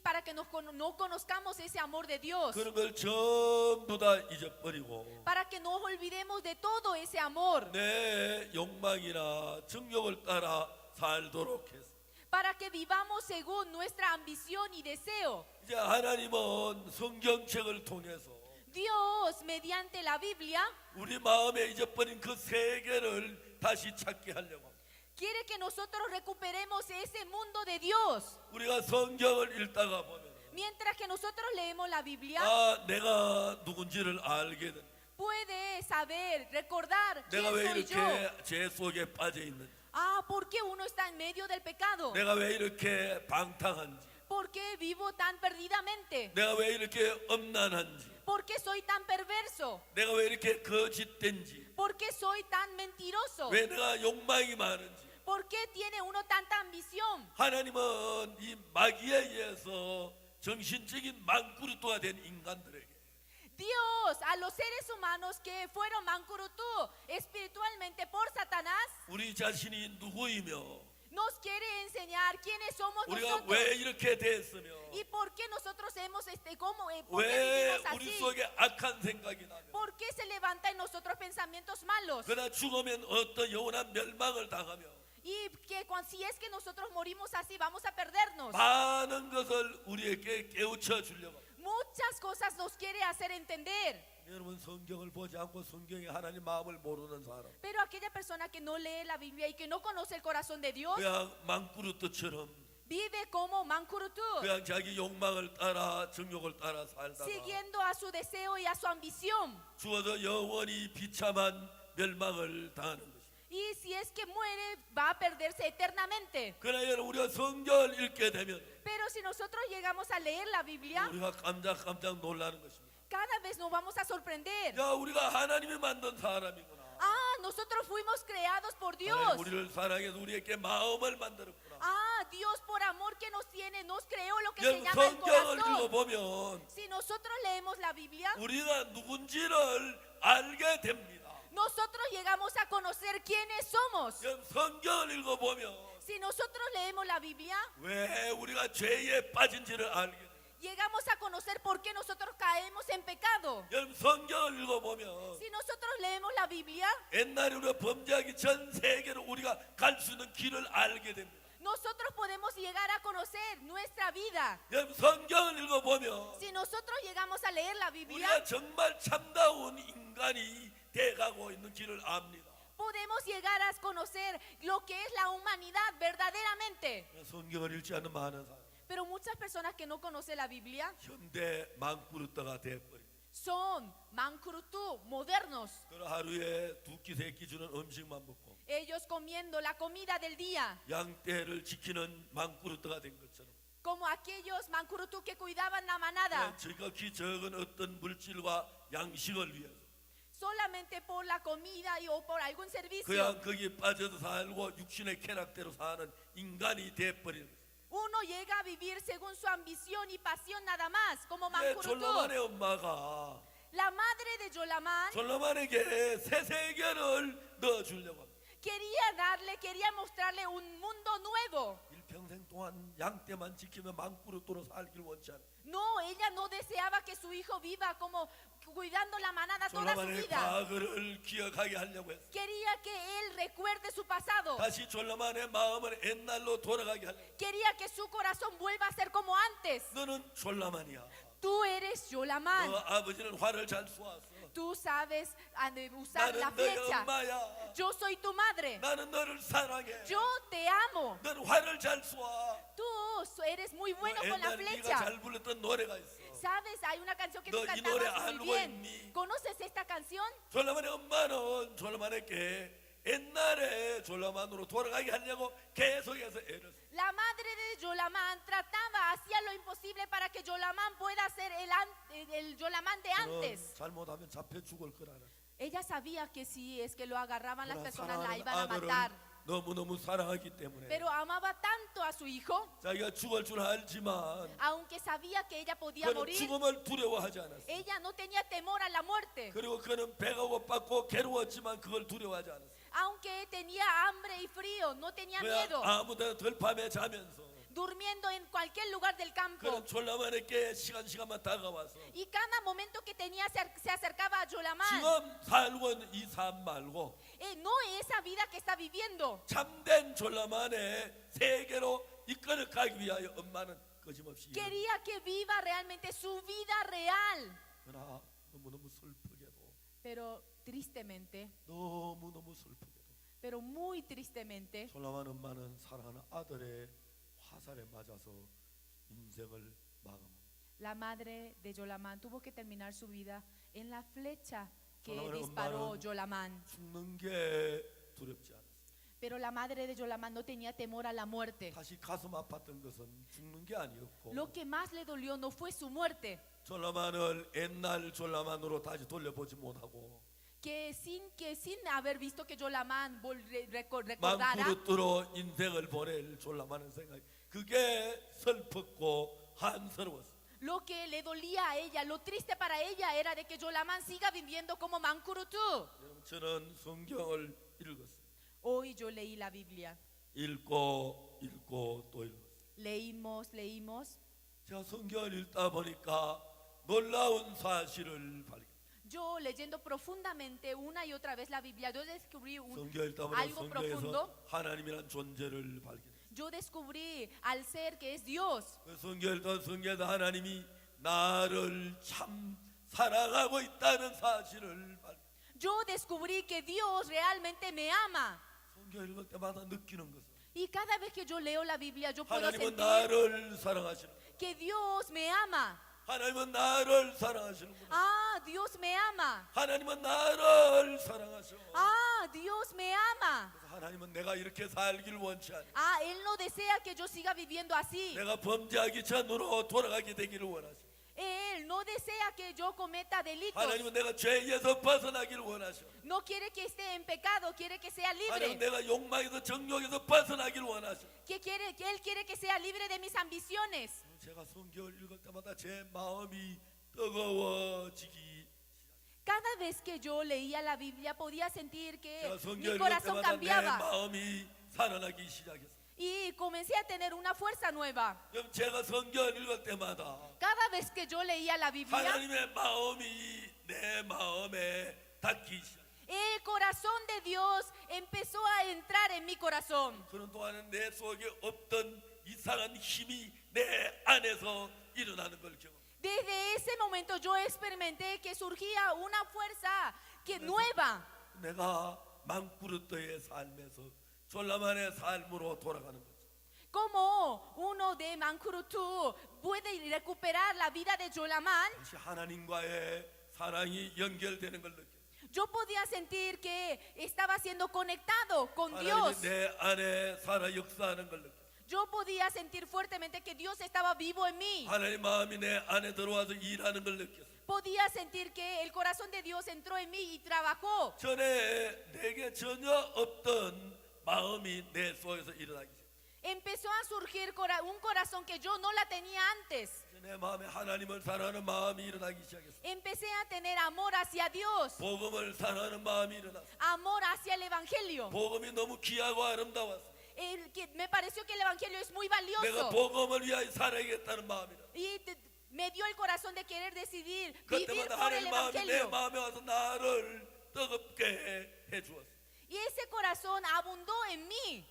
para que no conozcamos ese amor de Dios, 그런 걸 전부 다 잊어버리고 para que no olvidemos de todo ese amor, 내 욕망이나 정욕을 따라 살도록 했어요. para que vivamos según nuestra ambición y deseo. 이제 하나님은 성경책을 통해서 Dios, mediante la Biblia, 우리 마음에 잊어버린 그 세계를 다시 찾게 하려고 합니다. quiere que nosotros recuperemos ese mundo de Dios. 우리가 성경을 읽다가 보면 Mientras que nosotros leemos la Biblia, 아, 내가 누군지를 알게 된 puede saber, recordar quién 내가 왜 soy yo. 이렇게 죄 속에 빠져 있는지 Ah, ¿por qué uno está en medio del pecado? 내가 왜 이렇게 방탕한지 ¿Por qué vivo tan perdidamente? 내가 왜 이렇게 엄난한지 ¿Por qué soy tan perverso? 내가 왜 이렇게 거짓된지 ¿Por qué soy tan mentiroso? 왜 내가 욕망이 많은지 ¿Por qué tiene uno tanta ambición? 하나님은 이 마귀에 의해서 정신적인 망꾸르트가 된 인간들에게 Dios, a los seres humanos que fueron mancurutú espiritualmente por Satanás, 우리 자신이 누구이며 nos quiere enseñar quiénes somos 우리가 nosotros 왜 이렇게 됐으며 y por qué nosotros hemos por qué 왜 vivimos 우리 así, 속에 악한 생각이 나며 por qué se levanta en nosotros pensamientos malos 그러나 죽으면 어떤 영원한 멸망을 당하며 y que si es que nosotros morimos así vamos a perdernos. 많은 것을 우리에게 깨우쳐 주려고 합니다. Muchas cosas nos quiere hacer entender. 여러분 성경을 보지 않고 성경의 하나님 마음을 모르는 사람 Pero aquella persona que no lee la Biblia y que no conoce el corazón de Dios 그냥 망꾸르트처럼 vive como mancurutú, 그냥 자기 욕망을 따라 정욕을 따라 살다가 siguiendo a su deseo y a su ambición. 죽어서 영원히 비참한 멸망을 당하는 것입니다. Y si es que muere, va a perderse eternamente. 그러나 여러분 우리가 성경을 읽게 되면 Pero si nosotros llegamos a leer la Biblia, 우리가 깜짝깜짝 놀라는 것입니다. cada vez nos vamos a sorprender. 야 우리가 하나님이 만든 사람이구나. Ah, nosotros fuimos creados por Dios. 하나님 우리를 사랑해서 우리에게 마음을 만들었구나. Ah, Dios por amor que nos tiene, nos creó lo que se 여러분 llama el 성경을 corazón. 읽어보면 Si nosotros leemos la Biblia, 우리가 누군지를 알게 됩니다. nosotros llegamos a conocer quiénes somos. 여러분 성경을 읽어보면 Si nosotros leemos la Biblia, 왜 우리가 죄에 빠진지를 알게 됩니다. llegamos a conocer por qué nosotros caemos en pecado. 여러분 성경을 읽어보면 Si nosotros leemos la Biblia, 옛날에 우리가 범죄하기 전 세계로 우리가 갈 수 있는 길을 알게 됩니다. nosotros podemos llegar a conocer nuestra vida. 여러분 성경을 읽어보면 Si nosotros llegamos a leer la Biblia, 우리가 정말 참다운 인간이 돼가고 있는 길을 압니다. podemos llegar a conocer lo que es la humanidad verdaderamente. 성경을 읽지 않는 많은 사람 Pero muchas personas que no conocen la Biblia 현대 망꾸르트가 돼버립니다. son mancurutú, modernos. 그런 하루에 두 끼 세 끼 주는 음식만 먹고 Ellos comiendo la comida del día, 양떼를 지키는 망꾸르트가 된 것처럼 como aquellos mancurutú que cuidaban la manada, 지극히 적은 어떤 물질과 양식을 위해서 solamente por la comida o por algún servicio. 그냥 거기에 빠져서 살고 육신의 쾌락대로 사는 인간이 돼버리는 거예요. Uno llega a vivir según su ambición y pasión nada más, como mancurutú. 졸라만의 엄마가 La madre de Yolamán 졸라만에게 새 세계를 넣어주려고 합니다. quería mostrarle un mundo nuevo. 일평생 동안 양떼만 지키며 망꾸르트로 살길 원치 않아. No, ella no deseaba que su hijo viva como cuidando la manada toda su 졸라만의 vida. 과거를 기억하게 하려고 했어. Quería que él recuerde su pasado. 다시 졸라만의 마음을 옛날로 돌아가게 하려고. Quería que su corazón vuelva a ser como antes. 너는 졸라만이야. Tú eres Yolamán. 너 아버지는 활을 잘 쏘았어. Tú sabes usar la 나는 너의 flecha. 엄마야. Yo soy tu madre. 나는 너를 사랑해. Yo te amo. 너는 활을 잘 쏘아. Tú eres muy bueno con la 옛날 네가 flecha. 잘 불렀던 노래가 있어. ¿Sabes? Hay una canción que tú 너 이 노래 cantabas 알고 muy bien. 있니? ¿Conoces esta canción? 졸라만의 엄마는 졸라만에게 옛날에 졸라만으로 돌아가게 하려고 계속해서 애를 써. La madre de Yolamán trataba, hacía lo imposible para que Yolamán pueda ser el Yolamán de antes. 잘못하면 잡혀 죽을 거라는. Ella sabía que si es que lo agarraban las 그러나 personas la 사랑하는 iban a 아들을 matar. 너무너무 사랑하기 때문에 Pero amaba tanto a su hijo, 자기가 죽을 줄 알지만 aunque sabía que ella podía 그는 morir, 죽음을 두려워하지 않았어. ella no tenía temor a la muerte. 그리고 그는 배가 고팠고 괴로웠지만 그걸 두려워하지 않았어. Aunque tenía hambre y frío, no tenía 그냥 miedo. 아무데나 들밤에 자면서 Durmiendo en cualquier lugar del campo. 그는 졸라만에게 시간만 다가와서 Y cada momento que tenía se acercaba a Yolamán. 지금 살고 있는 이 삶 말고 No esa vida que está viviendo. 참된 졸라만의 세계로 이끌어 가기 위하여 엄마는 거짓없이 Quería que viva realmente su vida real. 그러나 너무너무 슬프게도 Pero tristemente, 너무너무 슬프게도 pero muy tristemente, 졸라만 엄마는 사랑하는 아들의 화살에 맞아서 인생을 마감합니다. la madre de Yolamán tuvo que terminar su vida en la flecha que Yolamán, disparó 엄마는 Yolamán. 죽는 게 두렵지 않았어요. Pero la madre de Yolamán no tenía temor a la muerte. 다시 가슴 아팠던 것은 죽는 게 아니었고 Lo que más le dolió no fue su muerte. 졸라만을 옛날 졸라만으로 다시 돌려보지 못하고 que sin haber visto que Jolamán recordara 망구르뜨로 인생을 보낼 졸라마는 생각, 그게 슬펐고 한스러웠어. lo que le dolía a ella, lo triste para ella era de que Jolamán siga viviendo como Mankurutu. 여러분, 저는 성경을 읽었어요. Hoy yo leí la Biblia, 읽고 또 읽었어요. leímos. 제가 성경을 읽다 보니까 놀라운 사실을 발견. Yo leyendo profundamente una y otra vez la Biblia, yo descubrí 성경 읽다 보니까 algo profundo. 성경에서 하나님이란 존재를 발견했어요. Yo descubrí al ser que es Dios. 그 성경에서 하나님이 나를 참 사랑하고 있다는 사실을 발견. Yo descubrí que Dios realmente me ama. 성경 읽을 때마다 느끼는 것은 Y cada vez que yo leo la Biblia, yo puedo 하나님은 sentir 나를 사랑하시는 거예요. que Dios me ama. 하나님은 나를 사랑하시는구나. Ah, Dios me ama. 하나님은 나를 사랑하셔. Ah, Dios me ama. 그래서 하나님은 내가 이렇게 살기를 원치 않아. Ah, Él no desea que yo siga viviendo así. 내가 범죄하기 전으로 돌아가게 되기를 원하셔. Él no desea que yo cometa delitos. 하나님은 내가 죄에서 벗어나기를 원하셔. No quiere que esté en pecado, quiere que sea 하나님은 libre. 내가 욕망에서 정욕에서 벗어나기를 원하셔. Que Él quiere que sea libre de mis ambiciones. 제가 성경을 읽을 때마다 제 마음이 뜨거워지기. Cada vez que yo leía la Biblia podía sentir que 제가 mi 성경을 읽을 corazón 때마다 내 cambiaba 마음이 살아나기 시작했어. y comencé a tener una fuerza nueva. 여러분, 제가 성경을 읽을 때마다 Cada vez que yo leía la Biblia, 하나님의 마음이 내 마음에 닿기 시작. el corazón de Dios empezó a entrar en mi corazón. 그런 동안은 내 속에 없던 이상한 힘이 내 안에서 일어나는 걸 경험. Desde ese momento yo experimenté que surgía una fuerza que nueva. 내가 망꾸르트의 삶에서 졸라만의 삶으로 돌아가는 거죠. Como uno de Mankurutu puede recuperar la vida de Jolamán, 다시 하나님과의 사랑이 연결되는 걸 느껴. yo podía sentir que estaba siendo conectado con 하나님이 Dios. 내 안에 살아 역사하는 걸 느껴. Yo podía sentir fuertemente que Dios estaba vivo en mí. 하나님 마음이 내 안에 들어와서 일하는 걸 느꼈어. Podía sentir que el corazón de Dios entró en mí y trabajó. 전에 내게 전혀 없던 마음이 내 속에서 일어나기 시작. Empezó a surgir un corazón que yo no la tenía antes. 내 마음에 하나님을 사랑하는 마음이 일어나기 시작했어. Empecé a tener amor hacia Dios, 복음을 사랑하는 마음이 일어났어. amor hacia el Evangelio. 복음이 너무 귀하고 아름다웠어. Me pareció que el Evangelio es muy 내가 valioso. 복음을 위하여 살아야겠다는 마음이라. Y me dio el corazón de querer decidir vivir 그때마다 por el 하나님 마음이 내 Evangelio. 마음에 와서 나를 뜨겁게 해주었어. Y ese corazón abundó en mí.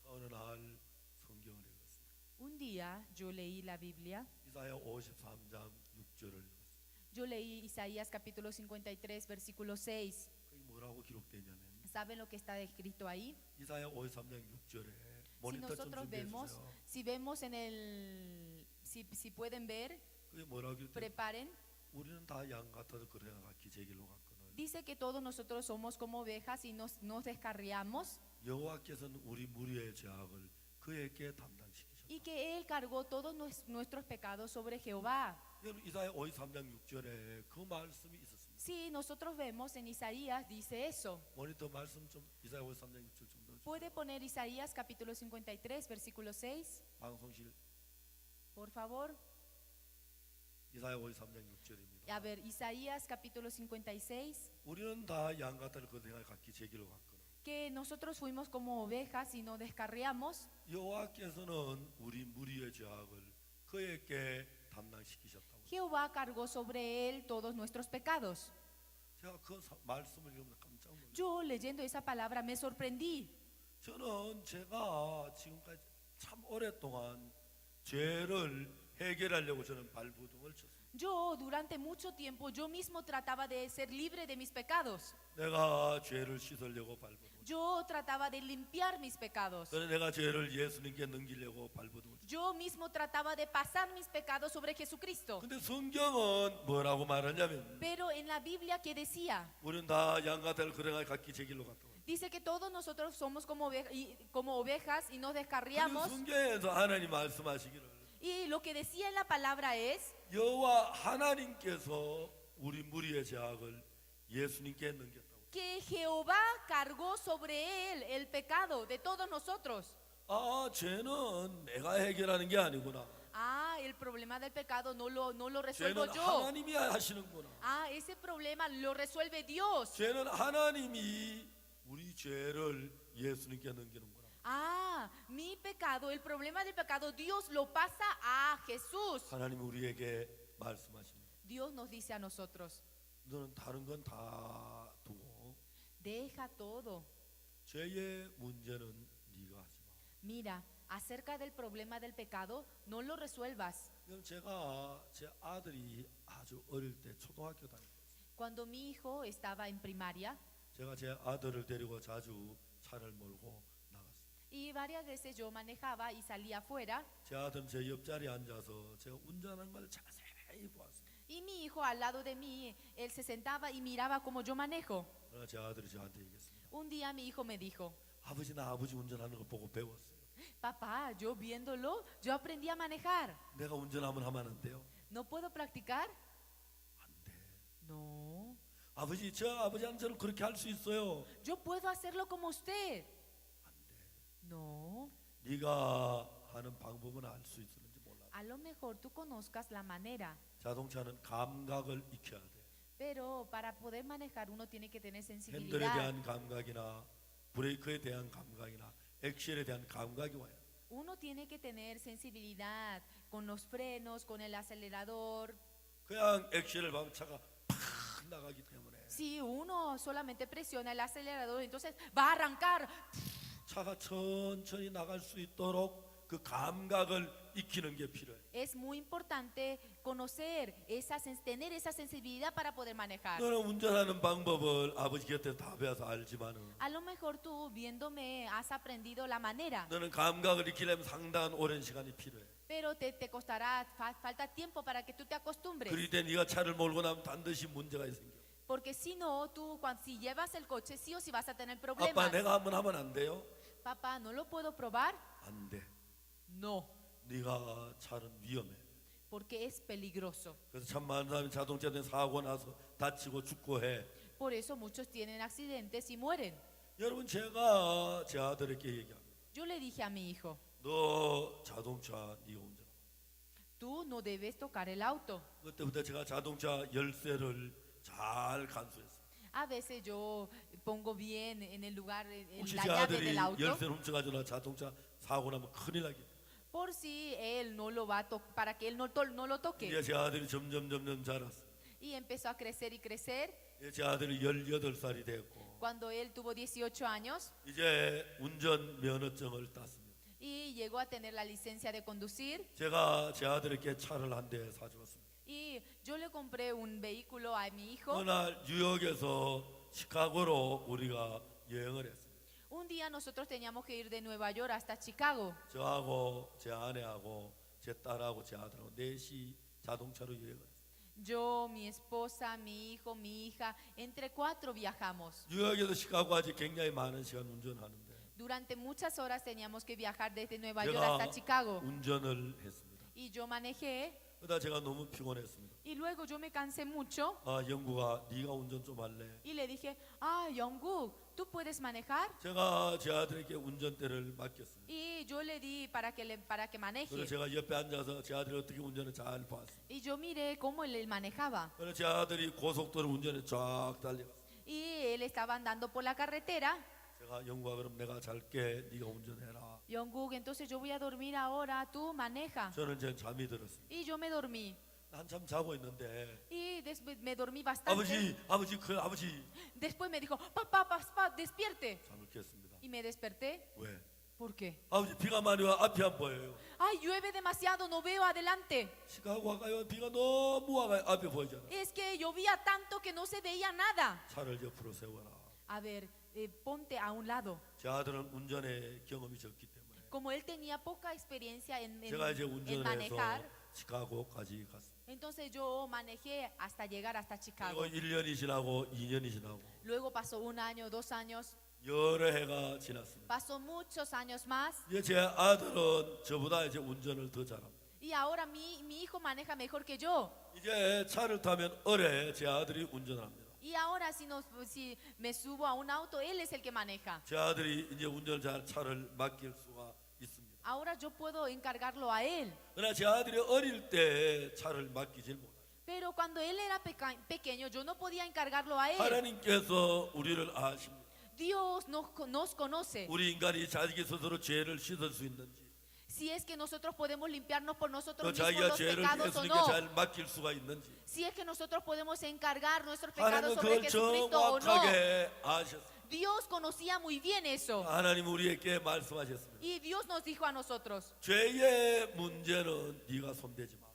어느 날 성경을 읽었습니다. Un día yo leí la Biblia. 이사야 53장 6절을 읽었습니다. Yo leí Isaías capítulo 53, versículo 6. 거기 뭐라고 기록되냐면 ¿Saben lo que está escrito ahí? 이사야 53장 6절에 Si 모니터 좀 nosotros 준비해 vemos, 주세요. si vemos en el, si pueden ver, 그게 뭐라고 기록돼? preparen. 우리는 다 양 같아서 그래가 각기 제 길로 갔거늘. Dice que todos nosotros somos como ovejas y nos descarriamos 여호와께서는 우리 무리의 죄악을 그에게 담당시키셨다. y que Él cargó todos nuestros pecados sobre Jehová. 여러분 이사야 53장 6절에 그 말씀이 있었습니다. Si nosotros vemos en Isaías, dice eso. 모니터 말씀 좀 이사야 53장 6절 좀 넣어주세요. ¿Puede poner Isaías capítulo 53, versículo 6? 방송실 Por favor. 이사야 53장 6절입니다. A ver, Isaías capítulo 56. 우리는 다 양 같아서 그대가 각기 제 길로 갔거늘. Que nosotros fuimos como ovejas y nos descarriamos. 여호와께서는 우리 무리의 죄악을 그에게 담당시키셨다고. Jehová cargó sobre él todos nuestros pecados. 제가 그 말씀을 읽으면서 깜짝 놀랐어요. Yo leyendo esa palabra me sorprendí. 저는 제가 지금까지 참 오랫동안 죄를 해결하려고 저는 발부둥을 쳤습니다. Yo durante mucho tiempo yo mismo trataba de ser libre de mis pecados. 내가 죄를 씻으려고 발부둥을 쳤습니다. Yo trataba de limpiar mis pecados. 저는 내가 죄를 예수님께 넘기려고 발부둥을 쳤습니다. Yo mismo trataba de pasar mis pecados sobre Jesucristo. 근데 성경은 뭐라고 말하냐면 Pero en la Biblia, ¿qué decía? 우리는 다 양같을 그래가 각기 제 길로 갔다고. Dice que todos nosotros somos como ovejas y nos 근데 descarriamos. 성경에서 하나님 말씀하시기를 Y lo que decía en la palabra es 여호와 하나님께서 우리 무리의 죄악을 예수님께 넘겼다고. que Jehová cargó sobre él el pecado de todos nosotros. 아, 죄는 내가 해결하는 게 아니구나. Ah, el problema del pecado no lo resuelvo 죄는 yo. 하나님이 하시는구나. Ah, ese problema lo resuelve Dios. 죄는 하나님이 우리 죄를 예수님께 넘기는구나. Ah, mi pecado, el problema del pecado, Dios lo pasa a Jesús. 하나님이 우리에게 말씀하십니다. Dios nos dice a nosotros, 너는 다른 건 다 두고 deja todo. 죄의 문제는 네가 하지 마. Mira, acerca del problema del pecado, no lo resuelvas. 그럼 제가 제 아들이 아주 어릴 때 초등학교 다닐 때 Cuando mi hijo estaba en primaria, 제가 제 아들을 데리고 자주 차를 몰고 나갔어요. y varias veces yo manejaba y salía afuera, 제 아들은 제 옆자리에 앉아서 제가 운전하는 걸 자세히 보았어요. y mi hijo al lado de mí, él se sentaba y miraba cómo yo manejo. 그러나 제 아들이 저한테 얘기했습니다. Un día mi hijo me dijo, 아버지, 나 아버지 운전하는 거 보고 배웠어요. papá, yo viéndolo, yo aprendí a manejar. 내가 운전하면 하면 안 돼요? ¿No puedo practicar? 안 돼. No. 아버지, 저 아버지는 저를 그렇게 할 수 있어요. Yo puedo hacerlo como usted. 안 돼. No. 네가 하는 방법은 알 수 있었는지 몰라. A lo mejor tú conozcas la manera, 자동차는 감각을 익혀야 돼. pero para poder manejar uno tiene que tener 핸들에 sensibilidad. 대한 감각이나 브레이크에 대한 감각이나 액션에 대한 감각이 와요. Uno tiene que tener sensibilidad con los frenos, con el acelerador. 그냥 액션을 밟으면 차가 팍 나가기 때문에 Si uno solamente presiona el acelerador, entonces va a arrancar. 차가 천천히 나갈 수 있도록 그 감각을 익히는 게 필요해. Es muy importante conocer tener esa sensibilidad para poder manejar. 너는 운전하는 방법을 아버지 곁에 다 배워서 알지만은 A lo mejor tú viéndome has aprendido la manera, 너는 감각을 익히려면 상당한 오랜 시간이 필요해. pero te costará, falta tiempo para que tú te acostumbres. 그럴 때 네가 차를 몰고 나면 반드시 문제가 생겨. Porque si no, si llevas el coche, sí o sí vas a tener 아빠, problemas. 내가 한번 하면 안 돼요? Papá, ¿no lo puedo probar? 안 돼. No, 네가 차는 위험해. porque es peligroso. 그래서 참 많은 사람이 자동차 때문에 사고 나서 다치고 죽고 해. Por eso muchos tienen accidentes y mueren. 여러분, 제가 제 아들에게 얘기합니다. Yo le dije a mi hijo, 너 자동차 네가 운전하고. tú no debes tocar el auto. 그때부터 제가 자동차 열쇠를 잘 간수했어요. A veces yo pongo bien en el lugar, en 혹시 la 제 llave 아들이 del auto, 열쇠를 훔쳐가지고 자동차 사고 나면 큰일 나겠다. por si él no lo va a tocar, para que él no lo toque. 이제 제 아들이 점점 자랐어. Y empezó a crecer y crecer. 이제 제 아들이 18살이 됐고 Cuando él tuvo 18 años 이제 운전 면허증을 땄습니다. y llegó a tener la licencia de conducir, 제가 제 아들에게 차를 한 대 사주었습니다. y yo le compré un vehículo a mi hijo. 어느 날 뉴욕에서 시카고로 우리가 여행을 했습니다. Un día nosotros teníamos que ir de Nueva York hasta Chicago. 저하고 제 아내하고 제 딸하고 제 아들하고 넷이 자동차로 여행을 했어요. Yo, mi esposa, mi hijo, mi hija, entre 4 viajamos. 뉴욕에서 시카고까지 굉장히 많은 시간 운전하는데 Durante muchas horas teníamos que viajar desde Nueva York 제가 hasta Chicago. 운전을 했습니다. Y yo manejé, 그러다 제가 너무 피곤했습니다. y luego yo me cansé mucho 아, 영구가 네가 운전 좀 할래? y le dije, ah, Jungkook, ¿tú puedes manejar? 제가 제 아들에게 운전대를 맡겼습니다. Y yo le di para que maneje. 그래서 제가 옆에 앉아서 제 아들이 어떻게 운전을 잘 봤습니다. Y yo miré cómo él manejaba. 그래서 제 아들이 고속도로 운전에 쫙 달려갔어요. Y él estaba andando por la carretera. 제가 영구가 그럼 내가 잘게 네가 운전해라. Jungkook, entonces yo voy a dormir ahora, tú maneja. 저는 이제 잠이 들었습니다. Y yo me dormí. 한참 자고 있는데 Y después me dormí bastante. 아버지 Después me dijo, papá, despierte. 잠을 깼습니다. Y me desperté. 왜? ¿Por qué? 아버지 비가 많이 와 앞이 안 보여요. Ay, llueve demasiado, no veo adelante. 시카고 와가요 비가 너무 와가요 앞이 보이잖아. Es que llovía tanto que no se veía nada. 차를 옆으로 세워라. A ver, ponte a un lado. 제 아들은 운전에 경험이 적기 때문에 Como él tenía poca experiencia 제가 이제 en 운전을 manejar, 해서 시카고까지 갔습니다. entonces yo manejé hasta llegar hasta Chicago. 그리고 1년이 지나고 2년이 지나고 Luego pasó 1 año, 2 años, 여러 해가 지났습니다. pasó muchos años más. 이제 제 아들은 저보다 이제 운전을 더 잘합니다. Y ahora mi hijo maneja mejor que yo. 이제 차를 타면 어뢰 제 아들이 운전을 합니다. Y ahora si me subo a un auto, él es el que maneja. 제 아들이 이제 운전을 잘 차를 맡길 수가 있습니다. Ahora yo puedo encargarlo a él. 그러나 제 아들이 어릴 때 차를 맡기질 못해요. Pero cuando él era pequeño, yo no podía encargarlo a él. 하나님께서 우리를 아십니다. Dios nos conoce. 우리 인간이 자기 스스로 죄를 씻을 수 있는지, Si es que nosotros podemos limpiarnos por 또 nosotros mismos 자기가 los 죄를 pecados o 예수님께 no. 잘 맡길 수가 있는지, Si es que nosotros podemos encargar nuestros pecados 하나님은 sobre 그걸 Jesucristo o no. 정확하게 아셨어요. Dios conocía muy bien eso. 하나님 우리에게 말씀하셨습니다. Y Dios nos dijo a nosotros, 죄의 문제는 네가 손대지 마.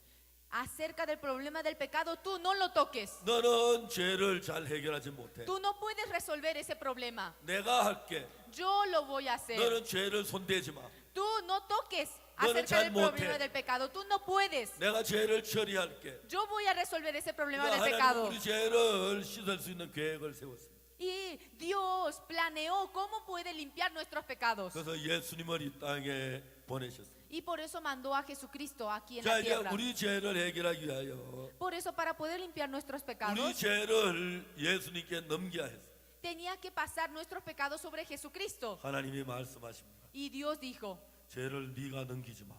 acerca del problema del pecado, tú no lo toques. 너는 죄를 잘 해결하지 못해. Tú no puedes resolver ese problema. 내가 할게. Yo lo voy a hacer. 너는 죄를 손대지 마. Tú no toques 너는 acerca 잘 del problema 못해. del pecado. Tú no puedes. 내가 죄를 처리할게. Yo voy a resolver ese problema 그러니까 del 하나님 pecado. 우리 죄를 씻을 수 있는 계획을 세웠습니다. Y Dios planeó cómo puede limpiar nuestros pecados. 그래서 예수님을 이 땅에 보내셨습니다. Y por eso mandó a Jesucristo aquí en 자 la 이제 tierra. 우리 죄를 해결하기 위하여 Por eso, para poder limpiar nuestros 우리 pecados, 죄를 예수님께 넘겨야 했어요. tenía que pasar nuestros pecados sobre Jesucristo. 하나님이 말씀하십니다. Y Dios dijo, 죄를 네가 넘기지 마.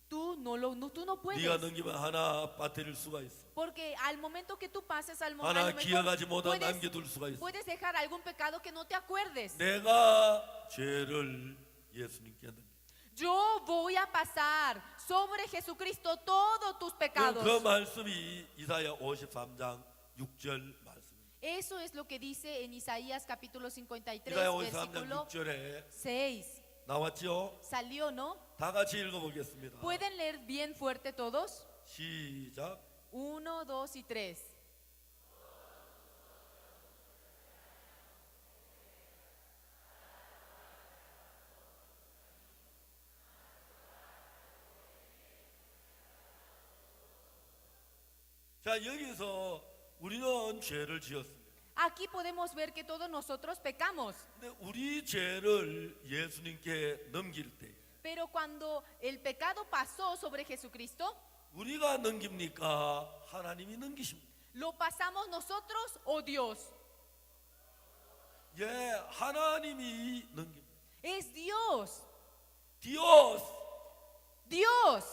tú no puedes. 네가 넘기면 하나 빠뜨릴 수가 있어. Porque al momento que tú pases, al 하나 momento 기억하지 못한 puedes, 남겨둘 수가 있어. puedes dejar algún pecado que no te acuerdes. 내가 죄를 예수님께 넘겨. Yo voy a pasar sobre Jesucristo todos tus 그 pecados. 말씀이 이사야 53장 6절 말씀입니다. Eso es lo que dice en Isaías capítulo 53, 이사야 53장 versículo 6절에 6. 나왔죠? Salió, ¿no? 다 같이 읽어보겠습니다. ¿Pueden leer bien fuerte todos? 시작. 1, 2 y 3. 자 여기서 우리는 죄를 지었습니다. Aquí podemos ver que todos nosotros pecamos. 근데 우리 죄를 예수님께 넘길 때 Pero cuando el pecado pasó sobre Jesucristo, 우리가 넘깁니까? 하나님이 넘기십니까? ¿lo pasamos nosotros o Dios? 예, 하나님이 넘깁니다. Es Dios. 디오스. Dios.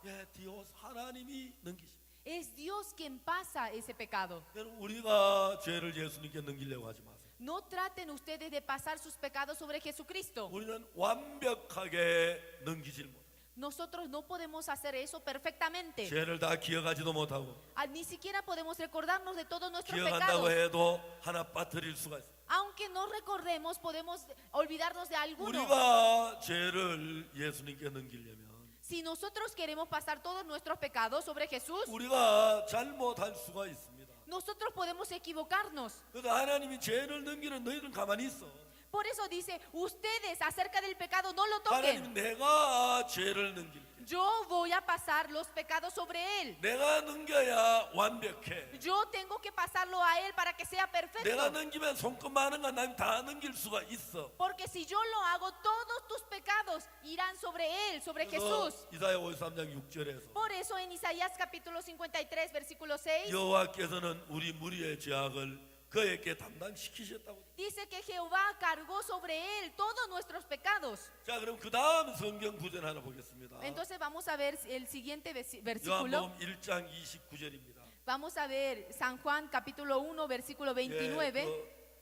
예, 디오스 하나님이 넘기십니다. Es Dios quien pasa ese pecado. 여러분 우리가 죄를 예수님께 넘기려고 하지 마세요. No traten ustedes de pasar sus pecados sobre Jesucristo. 우리는 완벽하게 넘기질 못해요. Nosotros no podemos hacer eso perfectamente. 죄를 다 기억하지도 못하고 Ni siquiera podemos recordarnos de todos nuestros 기억한다고 pecados. 해도 하나 빠뜨릴 수가 있어요. Aunque no recordemos, podemos olvidarnos de alguno. 우리가 죄를 예수님께 넘기려면 Si nosotros queremos pasar todos nuestros pecados sobre Jesús, 우리가 잘못할 수가 있습니다. nosotros podemos equivocarnos. 그래서 하나님이 죄를 넘기는 너희들은 가만히 있어. Por eso dice, ustedes acerca del pecado no lo toquen. 하나님 내가 죄를 넘길게. Yo voy a pasar los pecados sobre él. 내가 넘겨야 완벽해. Yo tengo que pasarlo a él para que sea 내가 perfecto. 넘기면 손끝 많은 건 하나님 다 넘길 수가 있어. Porque si yo lo hago, todos tus pecados irán sobre él, sobre 그래서 Jesús. 이사야 53장 6절에서 Por eso en Isaías capítulo 53, versículo 6, 여호와께서는 우리 무리의 죄악을 그에게 담당시키셨다고. dice que Jehová cargó sobre él todos nuestros pecados. 자, 그럼 그 다음 성경 구절 하나 보겠습니다. Entonces vamos a ver el siguiente versículo. 요한복음 1장 29절입니다. Vamos a ver San Juan capítulo 1, versículo 29.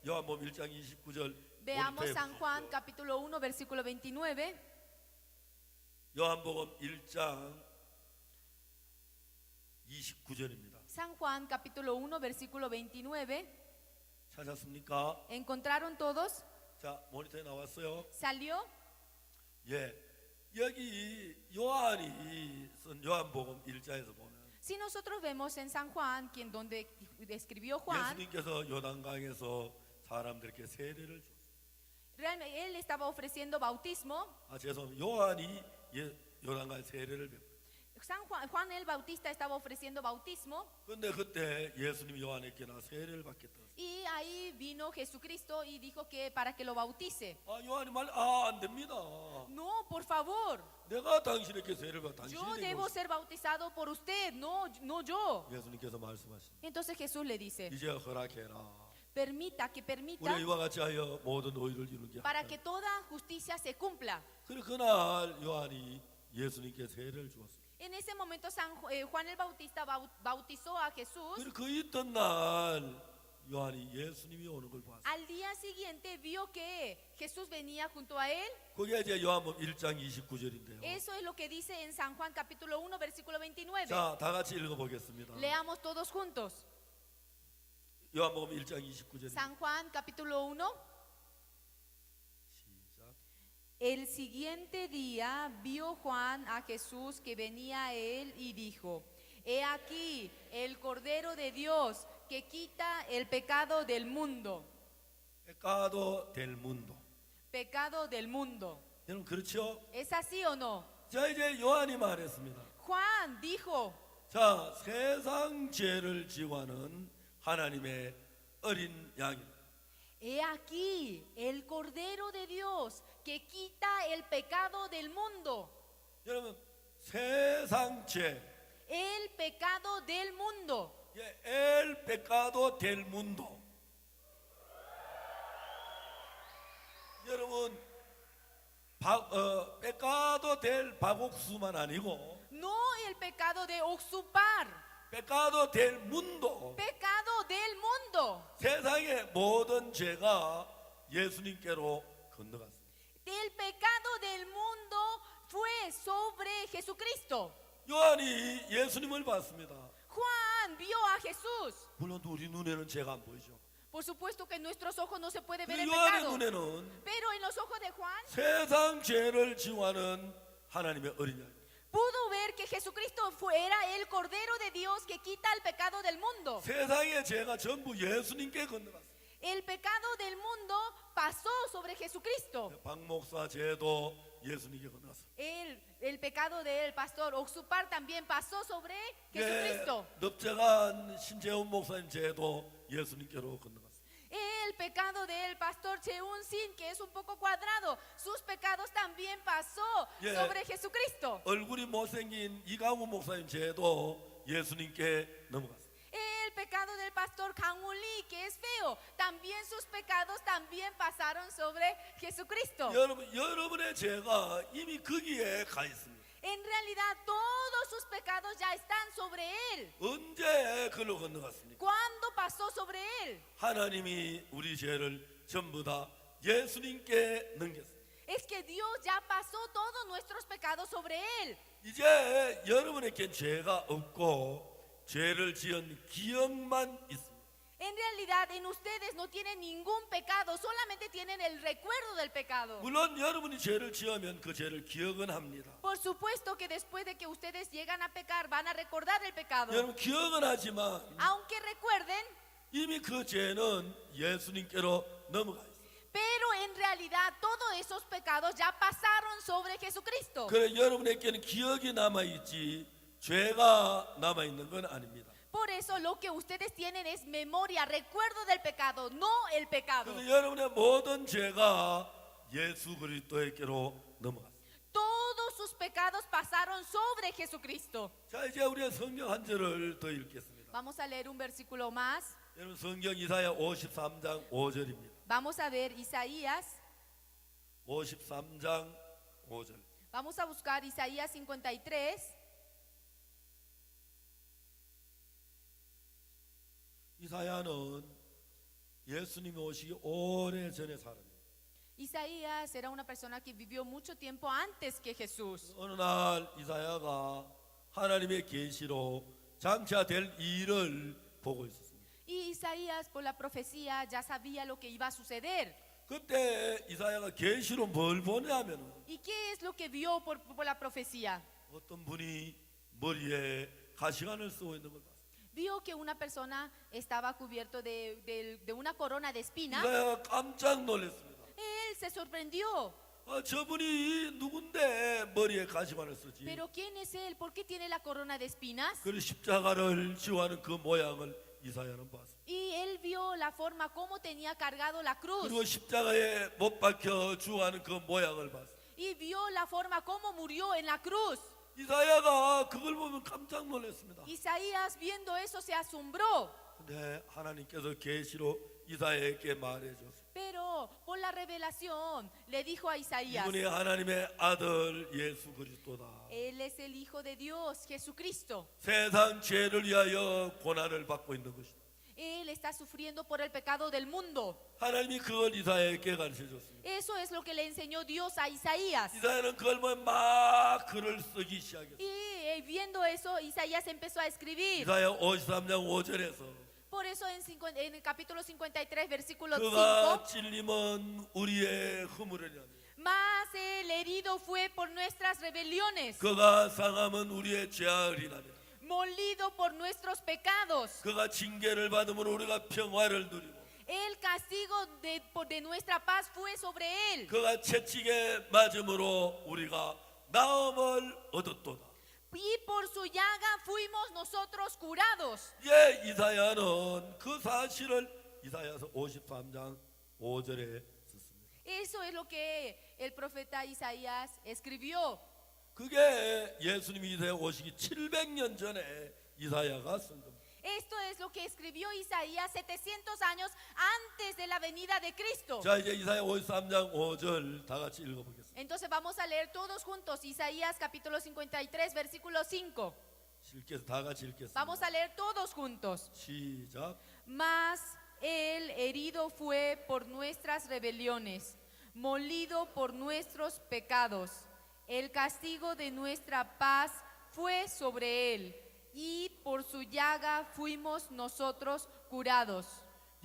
요한복음 1장 29절. Veamos San Juan capítulo 1, versículo 29. 요한복음 1장 29절입니다. San Juan capítulo 1, versículo 29. 찾았습니까? ¿Encontraron todos? 자, 모니터에 나왔어요. ¿Salió? 예. 여기 요한이 쓴 요한복음 1장에서 보면 Si nosotros vemos en San Juan, donde escribió Juan, 예수님께서 요단강에서 사람들에게 세례를 줬어요. realmente él estaba ofreciendo bautismo. 죄송합니다. 요한이 요단강에 세례를 베풀어요. Juan el Bautista estaba ofreciendo bautismo. 근데 그때 예수님이 요한에게 나 세례를 받겠다. Y ahí vino Jesucristo y dijo que para que lo bautice. 요한이 안 됩니다. No, por favor. 내가 당신에게 세례를 받 당신이 Yo 되고 debo ser bautizado por usted, no yo. 예수님께서 말씀하십니다. Entonces Jesús le dice, 이제 허락해라. permita 우리가 이와 같이 하여 모든 의를 이루게 para 하라. que toda justicia se cumpla. 그리고 그날 요한이 예수님께 세례를 주었습니다. En ese momento Juan el Bautista bautizó a Jesús. 그리고 그 있던 날 요한이 예수님이 오는 걸 봤어요. Al día siguiente vio que Jesús venía junto a él. 그게 이제 요한복음 1장 29절인데요. Eso es lo que dice en San Juan capítulo 1 versículo 29. 자, 다 같이 읽어보겠습니다. Leamos todos juntos. 요한복음 1장 29절입니다. San Juan capítulo 1. 시작. El siguiente día vio Juan a Jesús que venía a él y dijo: He aquí el Cordero de Dios que quita el pecado del mundo. pecado del mundo. Pecado del mundo. 여러분 그렇죠? ¿Es así o no? 자, 이제 요한이 말했습니다. Juan dijo: 자, 세상 죄를 지고하는 하나님의 어린 양입니다. He aquí el Cordero de Dios que quita el pecado del mundo. 여러분 세상 죄, El pecado del mundo. el pecado del mundo. 여러분 pecado del 박옥수만 아니고 No el pecado de usurpar. pecado del mundo. Pecado del mundo. 세상의 모든 죄가 예수님께로 건너갔습니다. El pecado del mundo fue sobre Jesucristo. 요한이 예수님을 봤습니다. Juan vio a Jesús. 물론 우리 눈에는 죄가 안 보이죠. Por supuesto que en nuestros ojos no se puede ver 그 el 요한의 pecado. 눈에는 Pero en los ojos de Juan 세상 죄를 지고하는 하나님의 어린 양. pudo ver que Jesucristo era el Cordero de Dios que quita el pecado del mundo. 세상의 죄가 전부 예수님께 건너갔습니다. El pecado del mundo pasó sobre Jesucristo. 박 목사 죄도 예수님께 건너갔습니다. El pecado del pastor Oxupar también pasó sobre Jesucristo. 넓적한 신재훈 목사님 죄도 예수님께로 건너갔습니다. El pecado del pastor Cheun Sin, que es un poco cuadrado, sus pecados también pasó sobre Jesucristo. 얼굴이 못생긴 이강우 목사님 죄도 예수님께 넘어갔습니다. El pecado del pastor Kang Woo Lee, que es feo, también sus pecados también pasaron sobre Jesucristo. 여러분의 죄가 이미 거기에 가 있습니다. En realidad todos sus pecados ya están sobre él. 언제 그로 건너갔습니까? ¿Cuándo pasó sobre él? 하나님이 우리 죄를 전부 다 예수님께 넘겼습니다. Es que Dios ya pasó todos nuestros pecados sobre él. 이제 여러분에겐 죄가 없고 죄를 지은 기억만 있습니다. En realidad en ustedes no tienen ningún pecado, solamente tienen el recuerdo del pecado. 물론 여러분이 죄를 지으면 그 죄를 기억은 합니다. Por supuesto que después de que ustedes llegan a pecar van a recordar el pecado. 여러분 기억은 하지만 Aunque recuerden, 이미 그 죄는 예수님께로 넘어가 있습니다. pero en realidad todos esos pecados ya pasaron sobre Jesucristo. 그래 여러분에게는 기억이 남아있지 죄가 남아있는 건 아닙니다. Por eso lo que ustedes tienen es memoria, recuerdo del pecado, no el pecado. 그래서 여러분의 모든 죄가 예수 그리스도에게로 넘어갔습니다. Todos sus pecados pasaron sobre Jesucristo. 자 이제 우리가 성경 한 절을 더 읽겠습니다. Vamos a leer un versículo más. 여러분 성경 이사야 53장 5절입니다. Vamos a ver Isaías. 53장 5절. Vamos a buscar Isaías 53. 이사야는 예수님이 오시기 오래전에 사람입니다. Isaías era una persona que vivió mucho tiempo antes que Jesús. 어느 날 이사야가 하나님의 계시로 장차 될 일을 보고 있었습니다. Y Isaías por la profecía ya sabía lo que iba a suceder. 그때 이사야가 계시로 뭘 보냐면은 ¿Y qué es lo que vio por la profecía? 어떤 분이 머리에 가시관을 쓰고 있는 걸 봤어요. Vio que una persona estaba cubierto de una corona de espinas. 이사야가 깜짝 놀랐습니다. Él se sorprendió. 저분이 누군데 머리에 가시관을 쓰지? ¿Pero quién es él? ¿Por qué tiene la corona de espinas? 그 십자가를 지워하는 그 모양을 이사야는 봤어요. Y él vio la forma como tenía cargado la cruz. 그리고 십자가에 못 박혀 죽어가는 그 모양을 봤어요. Y vio la forma como murió en la cruz. 이사야가 그걸 보면 깜짝 놀랐습니다. Isaías viendo eso se asombró. 근데 하나님께서 계시로 이사야에게 말해줬습니다. Pero por la revelación le dijo a Isaías, 이분이 하나님의 아들 예수 그리스도다. Él es el Hijo de Dios, Jesucristo. 세상 죄를 위하여 고난을 받고 있는 것이다. Él está sufriendo por el pecado del mundo. 하나님이 그걸 이사야에게 가르쳐줬습니다. Eso es lo que le enseñó Dios a Isaías. 이사야는 그걸 보면 막 글을 쓰기 시작했어요. Y viendo eso, Isaías empezó a escribir. 이사야 53장 5절에서 Por eso en el capítulo 53, versículo 그가 5, 찔림은 우리의 허물이냐, más el herido fue por nuestras rebeliones, 그가 상함은 우리의 죄악이나니, molido por nuestros pecados. 그가 징계를 받으면 우리가 평화를 누리고, El castigo de nuestra paz fue sobre él. 그가 채찍에 맞음으로 우리가 나음을 얻었도다. Y por su llaga fuimos nosotros curados. 예, 이사야는 그 사실을 이사야서 53장 5절에 썼습니다. Eso es lo que el profeta Isaías escribió. 그게 예수님이 이사야 오시기 700년 전에 이사야가 쓴 겁니다. Esto es lo que escribió Isaías 700 años antes de la venida de Cristo. 자, 이제 이사야 53장 5절 다 같이 읽어보겠습니다. Entonces vamos a leer todos juntos Isaías capítulo 53 versículo 5. 다 같이 읽겠습니다. Vamos a leer todos juntos. 시작. Mas él herido fue por nuestras rebeliones, molido por nuestros pecados. El castigo de nuestra paz fue sobre él, y por su llaga fuimos nosotros curados.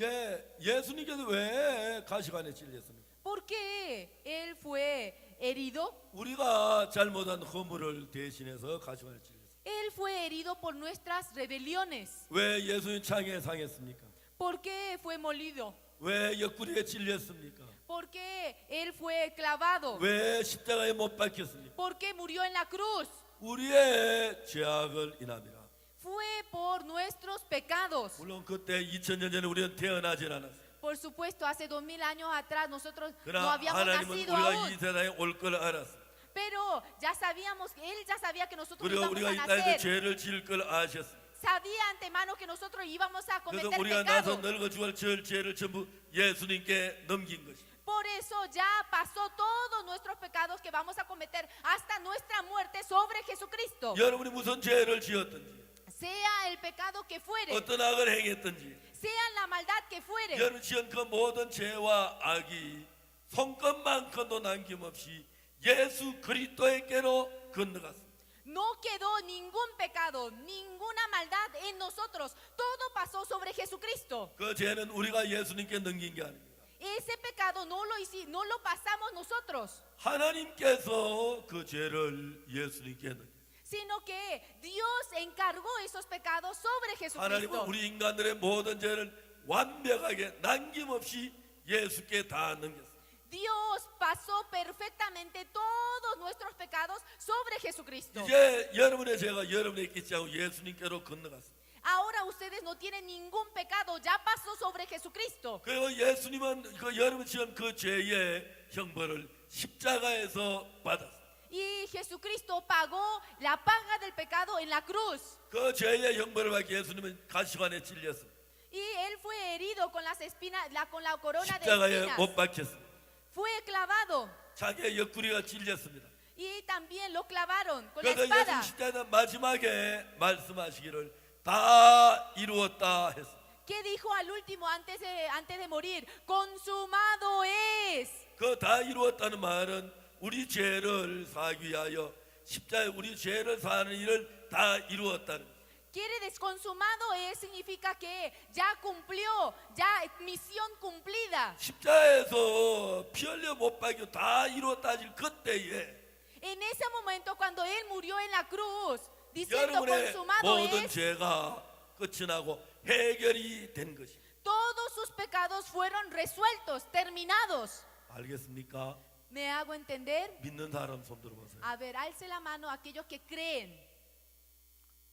예, 예수님께서 왜 가시관에 찔렸습니까? ¿Por qué él fue herido? 우리가 잘못한 허물을 대신해서 가시관에 찔렸습니다. Él fue herido por nuestras rebeliones. 왜 예수님 창에 상했습니까? ¿Por qué fue molido? 왜 옆구리에 찔렸습니까? ¿Por qué él fue clavado? 왜 십자가에 못 박혔습니까? ¿Por qué murió en la cruz? 우리의 죄악을 인함이라. Fue por nuestros pecados. 물론 그때 2000년 전에 우리는 태어나질 않았어요. Por supuesto, hace 2000 años atrás nosotros no 그러나 habíamos 하나님은 nacido 우리가 aún. 이 세상에 올 걸 알았어요. Pero ya sabíamos, él ya sabía que nosotros 그리고 íbamos 우리가 a 이 땅에서 nacer. 죄를 지을 걸 아셨어요. Sabía antemano que nosotros íbamos a 그래서 cometer 우리가 나서 pecado. 늙어 죽을 죄를 전부 예수님께 넘긴 것이. Por eso ya pasó todos nuestros pecados que vamos a cometer hasta nuestra muerte sobre Jesucristo. 여러분이 무슨 죄를 지었든지, Sea el pecado que fuere, 어떤 악을 행했든지, sea la maldad que fuere, 여러분 지은 그 모든 죄와 악이 손끝만큼도 남김없이 예수 그리스도에게로 건너갔습니다. no quedó ningún pecado, ninguna maldad en nosotros. Todo pasó sobre Jesucristo. 그 죄는 우리가 예수님께 넘긴 게 아닙니다. Ese pecado no lo pasamos nosotros, 하나님께서 그 죄를 예수님께 넘긴. sino que Dios encargó esos pecados sobre 하나님은 Jesucristo. 우리 인간들의 모든 죄를 완벽하게 남김없이 예수께 다 넘겼습니다. Dios pasó perfectamente todos nuestros pecados sobre Jesucristo. 이제 여러분의 죄가 여러분에 있지 않고 예수님께로 건너갔습니다. Ahora ustedes no tienen ningún pecado, ya pasó sobre Jesucristo. 그리고 예수님은 그 여러분 지은 그 죄의 형벌을 십자가에서 받았습니다. Y Jesucristo pagó la paga del pecado en la cruz. 그 죄의 형벌을 받기 예수님은 가시관에 찔렸습니다. Y él fue herido con las espinas, con la corona de 십자가에 espinas. 못 박혔습니다. Fue clavado 자기의 옆구리가 찔렸습니다. y también lo clavaron con la 그래서 espada. 예수님 십자가 마지막에 말씀하시기를 다 이루었다 했습니다. ¿Qué dijo al último antes de morir? Consumado es. 그 다 이루었다는 말은 우리 죄를 사기 위하여 십자가에 우리 죄를 사는 일을 다 이루었다는 거예요. Quiere consumado es significa que ya cumplió, ya misión cumplida. 십자가에서 피 흘려 못 박여 다 이루었다 하실 그때에 En ese momento cuando él murió en la cruz, diciendo 여러분의 consumado 모든 es, 죄가 끝이 나고 해결이 된 것입니다. todos sus pecados fueron resueltos, terminados. 알겠습니까? ¿Me hago entender? 믿는 사람 손 들어보세요. A ver, alce la mano a aquellos que creen.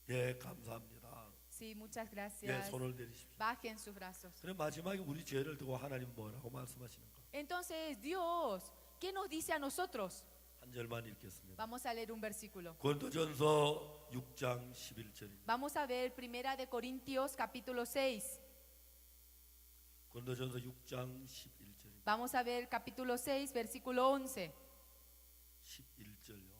예, 감사합니다. Sí, muchas 예, gracias. 손을 내리십시오. Bajen sus brazos. 그럼 마지막에 우리 죄를 두고 하나님 뭐라고 말씀하시는 거? Entonces, Dios, ¿qué nos dice a nosotros? 한 절만 읽겠습니다. Vamos a leer un versículo. 고린도전서 6장 11절입니다. Vamos a ver Primera de Corintios capítulo 6. 고린도전서 6장 11절입니다. Vamos a ver capítulo 6, versículo 11. 11절요.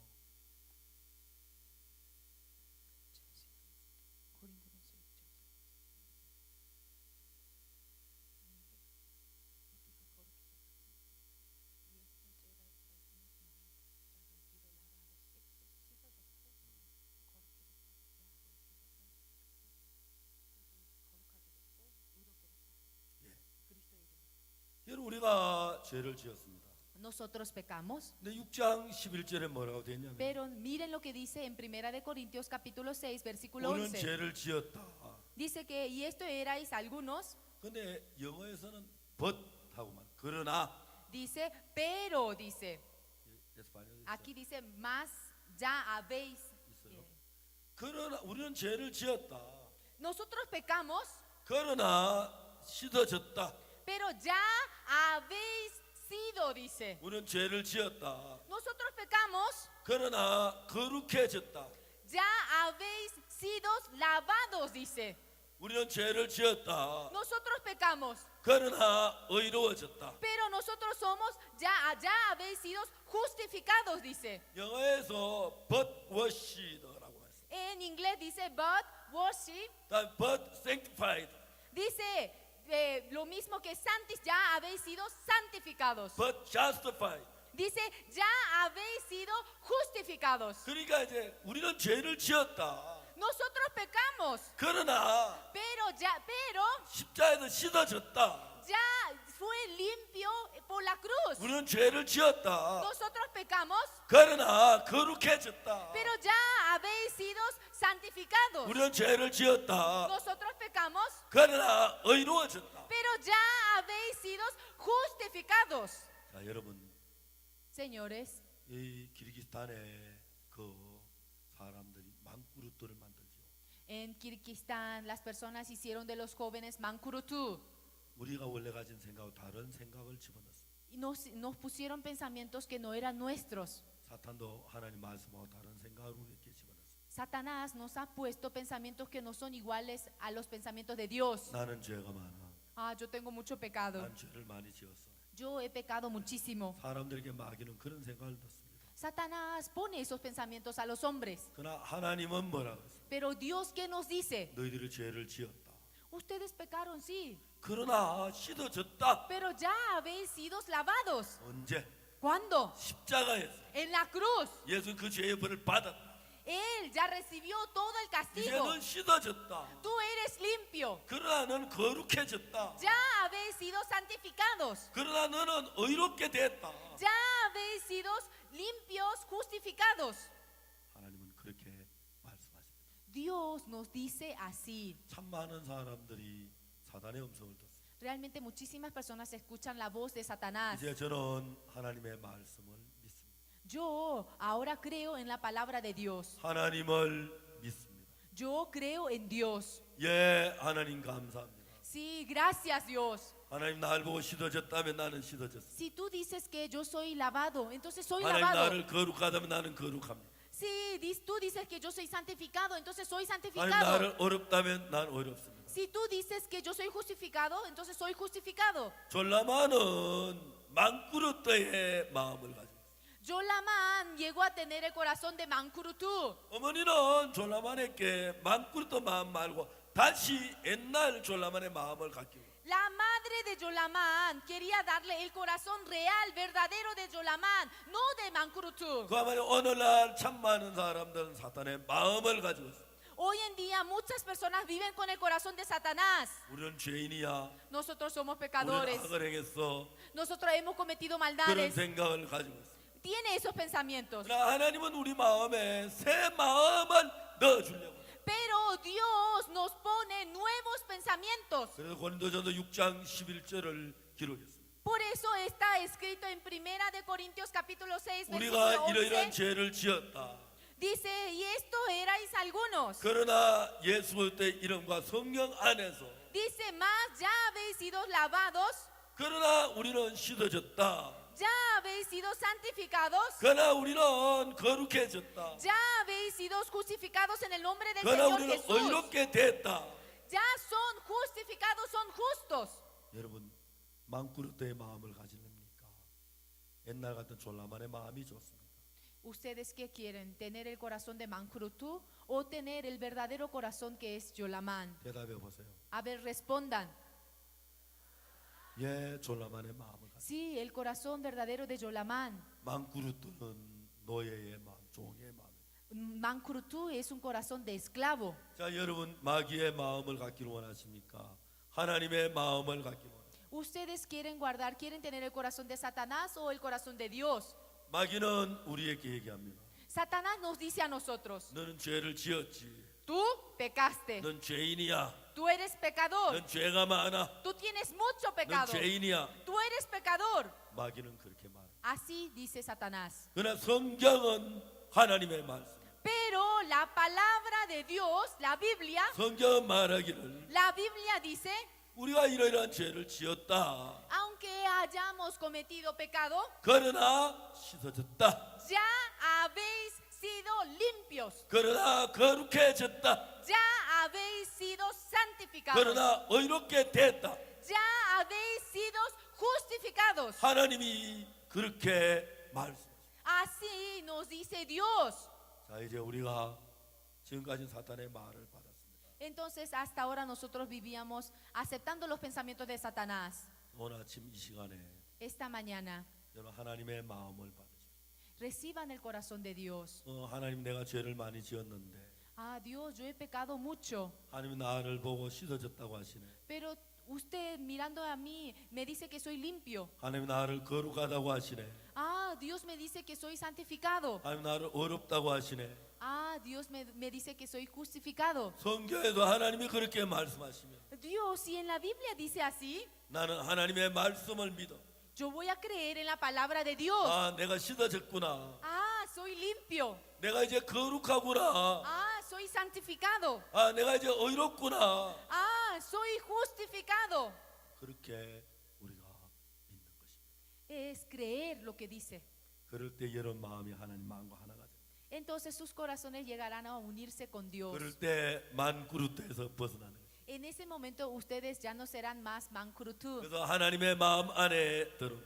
여러분 우리가 죄를 지었습니다. Nosotros pecamos. 근데 6장 11절에 뭐라고 되어 있냐면 Pero miren lo que dice en Primera de Corintios capítulo 6, versículo 우리는 11. 죄를 지었다. Dice que, y esto erais algunos, 근데 영어에서는 but 하고만 그러나 dice, pero, dice. 에스파뇰 Aquí dice, más ya habéis. 있어요. 그러나 우리는 죄를 지었다. Nosotros pecamos, 그러나 씻어졌다. pero ya habéis sido, dice. 우리는 죄를 지었다. Nosotros pecamos, 그러나 거룩해졌다. ya habéis sido lavados, dice. 우리는 죄를 지었다. Nosotros pecamos, 그러나 의로워졌다. pero nosotros somos, ya habéis sido justificados, dice. 영어에서 but washed라고 했어. En inglés dice, but worship, but sanctified, dice lo mismo que ya habéis sido santificados. but justified. Dice, ya habéis sido justificados. 그러니까 이제 우리는 죄를 지었다. Nosotros pecamos, 그러나 pero 십자에서 씻어졌다. ya fue limpio por la cruz. 우리는 죄를 지었다. Nosotros pecamos, 그러나 거룩해졌다. pero ya habéis sido santificados. 우리는 죄를 지었다. Nosotros pecamos, 그러나 의로워졌다. pero ya habéis sido justificados. 자, 여러분, Señores, 이 키르기스탄의 그 사람들이 망꾸루토를 만들죠. en Kirguistán las personas hicieron de los jóvenes mankurutu. 우리가 원래 가진 생각하고 다른 생각을 집어넣었어. Y nos pusieron pensamientos que no eran nuestros. 사탄도 하나님 말씀하고 다른 생각을 우리에게 집어넣었어. Satanás nos ha puesto pensamientos que no son iguales a los pensamientos de Dios. 나는 죄가 많아. Ah, yo tengo mucho pecado. 난 죄를 많이 지었어. Yo he pecado muchísimo. 사람들에게 마귀는 그런 생각을 넣습니다. Satanás pone esos pensamientos a los hombres. 그러나 하나님은 뭐라고 했어? Pero Dios, ¿qué nos dice? 너희들이 죄를 지었다. Ustedes pecaron, sí, 그러나 씻어졌다. pero ya habéis sido lavados. 언제? ¿Cuándo? 십자가에서. En la cruz. 예수 그 죄의 벌을 받았다. Él ya recibió todo el 이제 castigo. 넌 씻어졌다. Tú eres limpio. 그러나 너는 거룩해졌다. Ya habéis sido santificados. 그러나 너는 의롭게 됐다. Ya habéis sido limpios, justificados. 하나님은 그렇게 말씀하십니다. Dios nos dice así. 참 많은 사람들이 사단의 음성을 듣습니다. Realmente muchísimas personas escuchan la voz de Satanás. 이제 저는 하나님의 말씀을 믿습니다. Yo ahora creo en la palabra de Dios. 하나님을 믿습니다. Yo creo en Dios. 예, 하나님 감사합니다. Sí, gracias Dios. 하나님 날 보고 씻어졌다면 나는 씻어졌어. Si tú dices que yo soy lavado, entonces soy 하나님 lavado. 나를 거룩하다면 나는 거룩합니다. Si tú dices que yo soy santificado, entonces soy 하나님 santificado. 나를 어렵다면 난 어렵습니다. Si tú dices que yo soy justificado, entonces soy justificado. 졸라마는 망꾸르트의 마음을 가지고 있어요. Yolamán llegó a tener el corazón de Mankurutu. 어머니는 졸라만에게 망꾸르트 마음 말고 다시 옛날 졸라만의 마음을 갖기로. La madre de Yolamán quería darle el corazón real, verdadero de Yolamán, no de Mankurutu. 그야말로 오늘날 참 많은 사람들은 사탄의 마음을 가지고 있어요. Hoy en día muchas personas viven con el corazón de Satanás. 우리는 죄인이야. Nosotros somos 우리는 pecadores. 악을 행했어. Nosotros hemos cometido 그런 maldades. 생각을 가지고 있어요. Tiene esos pensamientos. 그러나 하나님은 우리 마음에 새 마음을 넣어주려고. Pero Dios nos pone nuevos pensamientos. 그래서 고린도전서 6장 11절을 기록했습니다. Por eso está escrito en Primera de Corintios capítulo 6 우리가 versículo 이러이러한 11. 죄를 지었다. Dice, y esto erais algunos. 그러나 예수 그리스도의 이름과 성령 안에서 Dice, más ya habéis sido lavados, 그러나 우리는 씻어졌다. ya habéis sido santificados, 그러나 우리는 거룩해졌다. ya habéis sido justificados en el nombre del 그러나 Señor 우리는 Jesús. 의롭게 됐다. Ya son justificados, son justos. 여러분 망꾸르트의 마음을 가지렵니까? 옛날 같은 졸라만의 마음이 좋습니까? ¿Ustedes qué quieren? ¿Tener el corazón de Mankurutu o tener el verdadero corazón que es Yolamán? 대답해 보세요. A ver, respondan. 예, 졸라만의 마음을 가지. Sí, el corazón verdadero de Yolamán. 망꾸르트는 노예의 마음, 종의 마음. Mankurutu es un corazón de esclavo. 자, 여러분 마귀의 마음을 갖기를 원하십니까? 하나님의 마음을 갖기를 원하십니까? ¿Ustedes quieren tener el corazón de Satanás o el corazón de Dios? 마귀는 우리에게 얘기합니다. Satanás nos dice a nosotros, 너는 죄를 지었지. tú pecaste, 넌 죄인이야. tú eres pecador, 넌 죄가 많아. tú tienes mucho 넌 pecado, 죄인이야. tú eres pecador. 마귀는 그렇게 말해. Así dice Satanás. 그러나 성경은 하나님의 말씀. Pero la palabra de Dios, la Biblia 성경은 말하기를 dice, 우리가 이러이러한 죄를 지었다. aunque hayamos cometido pecado, 그러나 씻어졌다. ya habéis sido limpios, 그러나 거룩해졌다. ya habéis sido santificados, 그러나 의롭게 됐다. ya habéis sido justificados. 하나님이 그렇게 말씀하십니다. Así nos dice Dios. 자, 이제 우리가 지금까지 사탄의 말을 받았습니다. Entonces hasta ahora nosotros vivíamos aceptando los pensamientos de Satanás. 오늘 아침 이 시간에 Esta mañana 여러분 하나님의 마음을 받으십시오. reciban el corazón de Dios. 하나님 내가 죄를 많이 지었는데 Ah, Dios, yo he pecado mucho, 하나님 나를 보고 씻어졌다고 하시네. pero usted mirando a mí me dice que soy limpio. 하나님 나를 거룩하다고 하시네. Ah, Dios me dice que soy santificado. 하나님 나를 어렵다고 하시네. Ah, Dios me dice que soy justificado. 성경에도 하나님이 그렇게 말씀하시면 Dios, si en la Biblia dice así, 나는 하나님의 말씀을 믿어. yo voy a creer en la palabra de Dios. 아, 내가 씻어졌구나. Ah, soy limpio. 내가 이제 거룩하구나. Ah, soy santificado. 아, 내가 이제 의롭구나. Ah, soy justificado. 그렇게 우리가 믿는 것입니다. Es creer lo que dice. 그럴 때 여러분 마음이 하나님 마음과 하나가 됩니다. Entonces sus corazones llegarán a unirse con Dios. 그럴 때 만구르트에서 벗어나는 거예요. En ese momento ustedes ya no serán más mankurutu 그래서 하나님의 마음 안에 들어.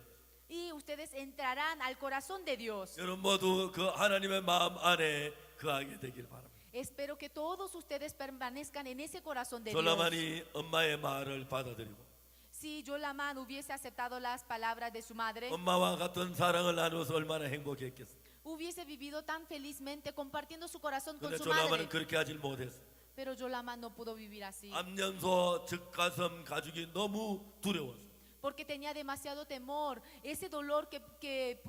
y ustedes entrarán al corazón de Dios. 여러분 모두 그 하나님의 마음 안에 거하게 되길 바랍니다. Espero que todos ustedes permanezcan en ese corazón de Dios. 솔라만이 엄마의 말을 받아들이고 Si Yolamán hubiese aceptado las palabras de su madre, 엄마와 같은 사랑을 나누어서 얼마나 행복했겠어요. hubiese vivido tan felizmente compartiendo su corazón con 근데 su 솔라만은 madre. 그렇게 하질 못했어. Pero Yolamán no pudo vivir así 암연소 즉가슴 가죽이 너무 두려웠어. porque tenía demasiado temor, ese dolor que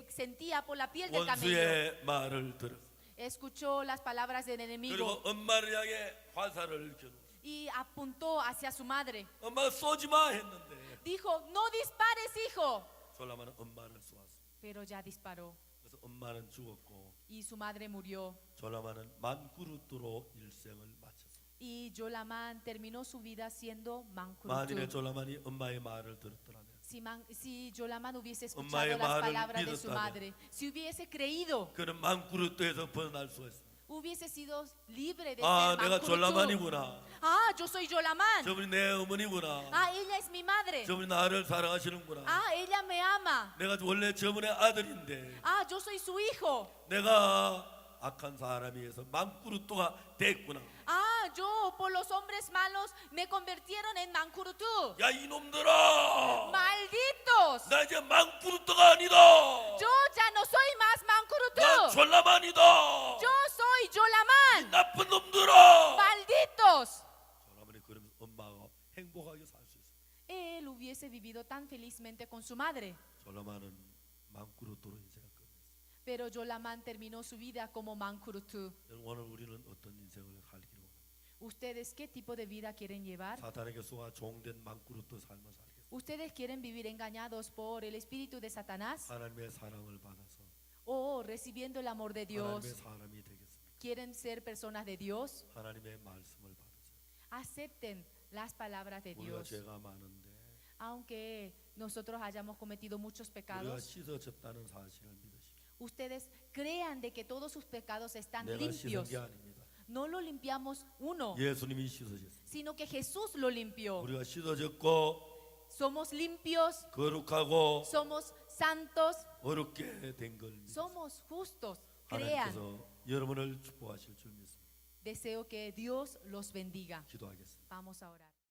sentía por la piel del camello. 원수의 말을 들었어. Escuchó las palabras del 그리고 enemigo 엄마를 향해 화살을 겨누. y apuntó hacia su madre. 엄마 쏘지 마 했는데 Dijo, no dispares, hijo. 솔라만은 엄마를 쏘았어. Pero ya disparó 그래서 엄마는 죽었고 y su madre murió. 솔라만은 만구르트로 일생을 마쳤어. Y Yolamán terminó su vida siendo 만일에 mankurutu. 솔라만이 엄마의 말을 들었더라면 Si Yolamán hubiese Omma의 escuchado las 말을 palabras de su 믿었다면 madre, si hubiese creído, 그는 만구르트에서 벗어날 수 있어. hubiese sido libre de 아, ser 내가 mankurutu. 졸라만이구나. Ah, yo soy Yolamán. 저분이 내 어머니구나. Ah, ella es mi madre. 저분이 나를 사랑하시는구나. Ah, ella me ama. 내가 원래 저분의 아들인데 Ah, yo soy su hijo. 내가 악한 사람에 의해서 만구르트가 됐구나. Ah, yo por los hombres malos me convirtieron en mankurutu. 야 이놈들아, Malditos. 나 이제 만구르트가 아니다. Yo ya no soy más 나 mankurutu. 졸라만이다. Yo soy Yolamán. 나쁜 놈들아. Malditos. 졸라만이 그러면서 엄마가 행복하게 살 수 있어. Él hubiese vivido tan felizmente con su madre. 졸라만은 만구르트로 인생을 끝냈어. Pero Yolamán terminó su vida como mankurutu. 여러분, 오늘 우리는 어떤 인생을 살기로 원합니다. ¿Ustedes qué tipo de vida quieren llevar? 사탄에게 속아 종된 만구르트 삶을 살겠습니다. ¿Ustedes quieren vivir engañados por el espíritu de Satanás? 하나님의 사랑을 받아서 ¿O recibiendo el amor de 하나님의 Dios 사람이 되겠습니다. quieren ser personas de Dios? 하나님의 말씀을 받으세요. Acepten las palabras de 우리가 Dios. 죄가 많은데 Aunque nosotros hayamos cometido muchos 우리가 pecados, 씻어졌다는 사실을 믿으십시오. ustedes crean de que todos sus pecados están 내가 씻은 limpios. 게 아닙니다. No lo limpiamos uno, 예수님이 씻으셨어요. sino que Jesús lo limpió. 우리가 씻어졌고 somos limpios, 거룩하고 somos santos, 어렵게 된 걸 믿습니다. somos justos. Crean. 하나님께서 여러분을 축복하실 줄 믿습니다. Deseo que Dios los bendiga. 기도하겠습니다. Vamos a orar.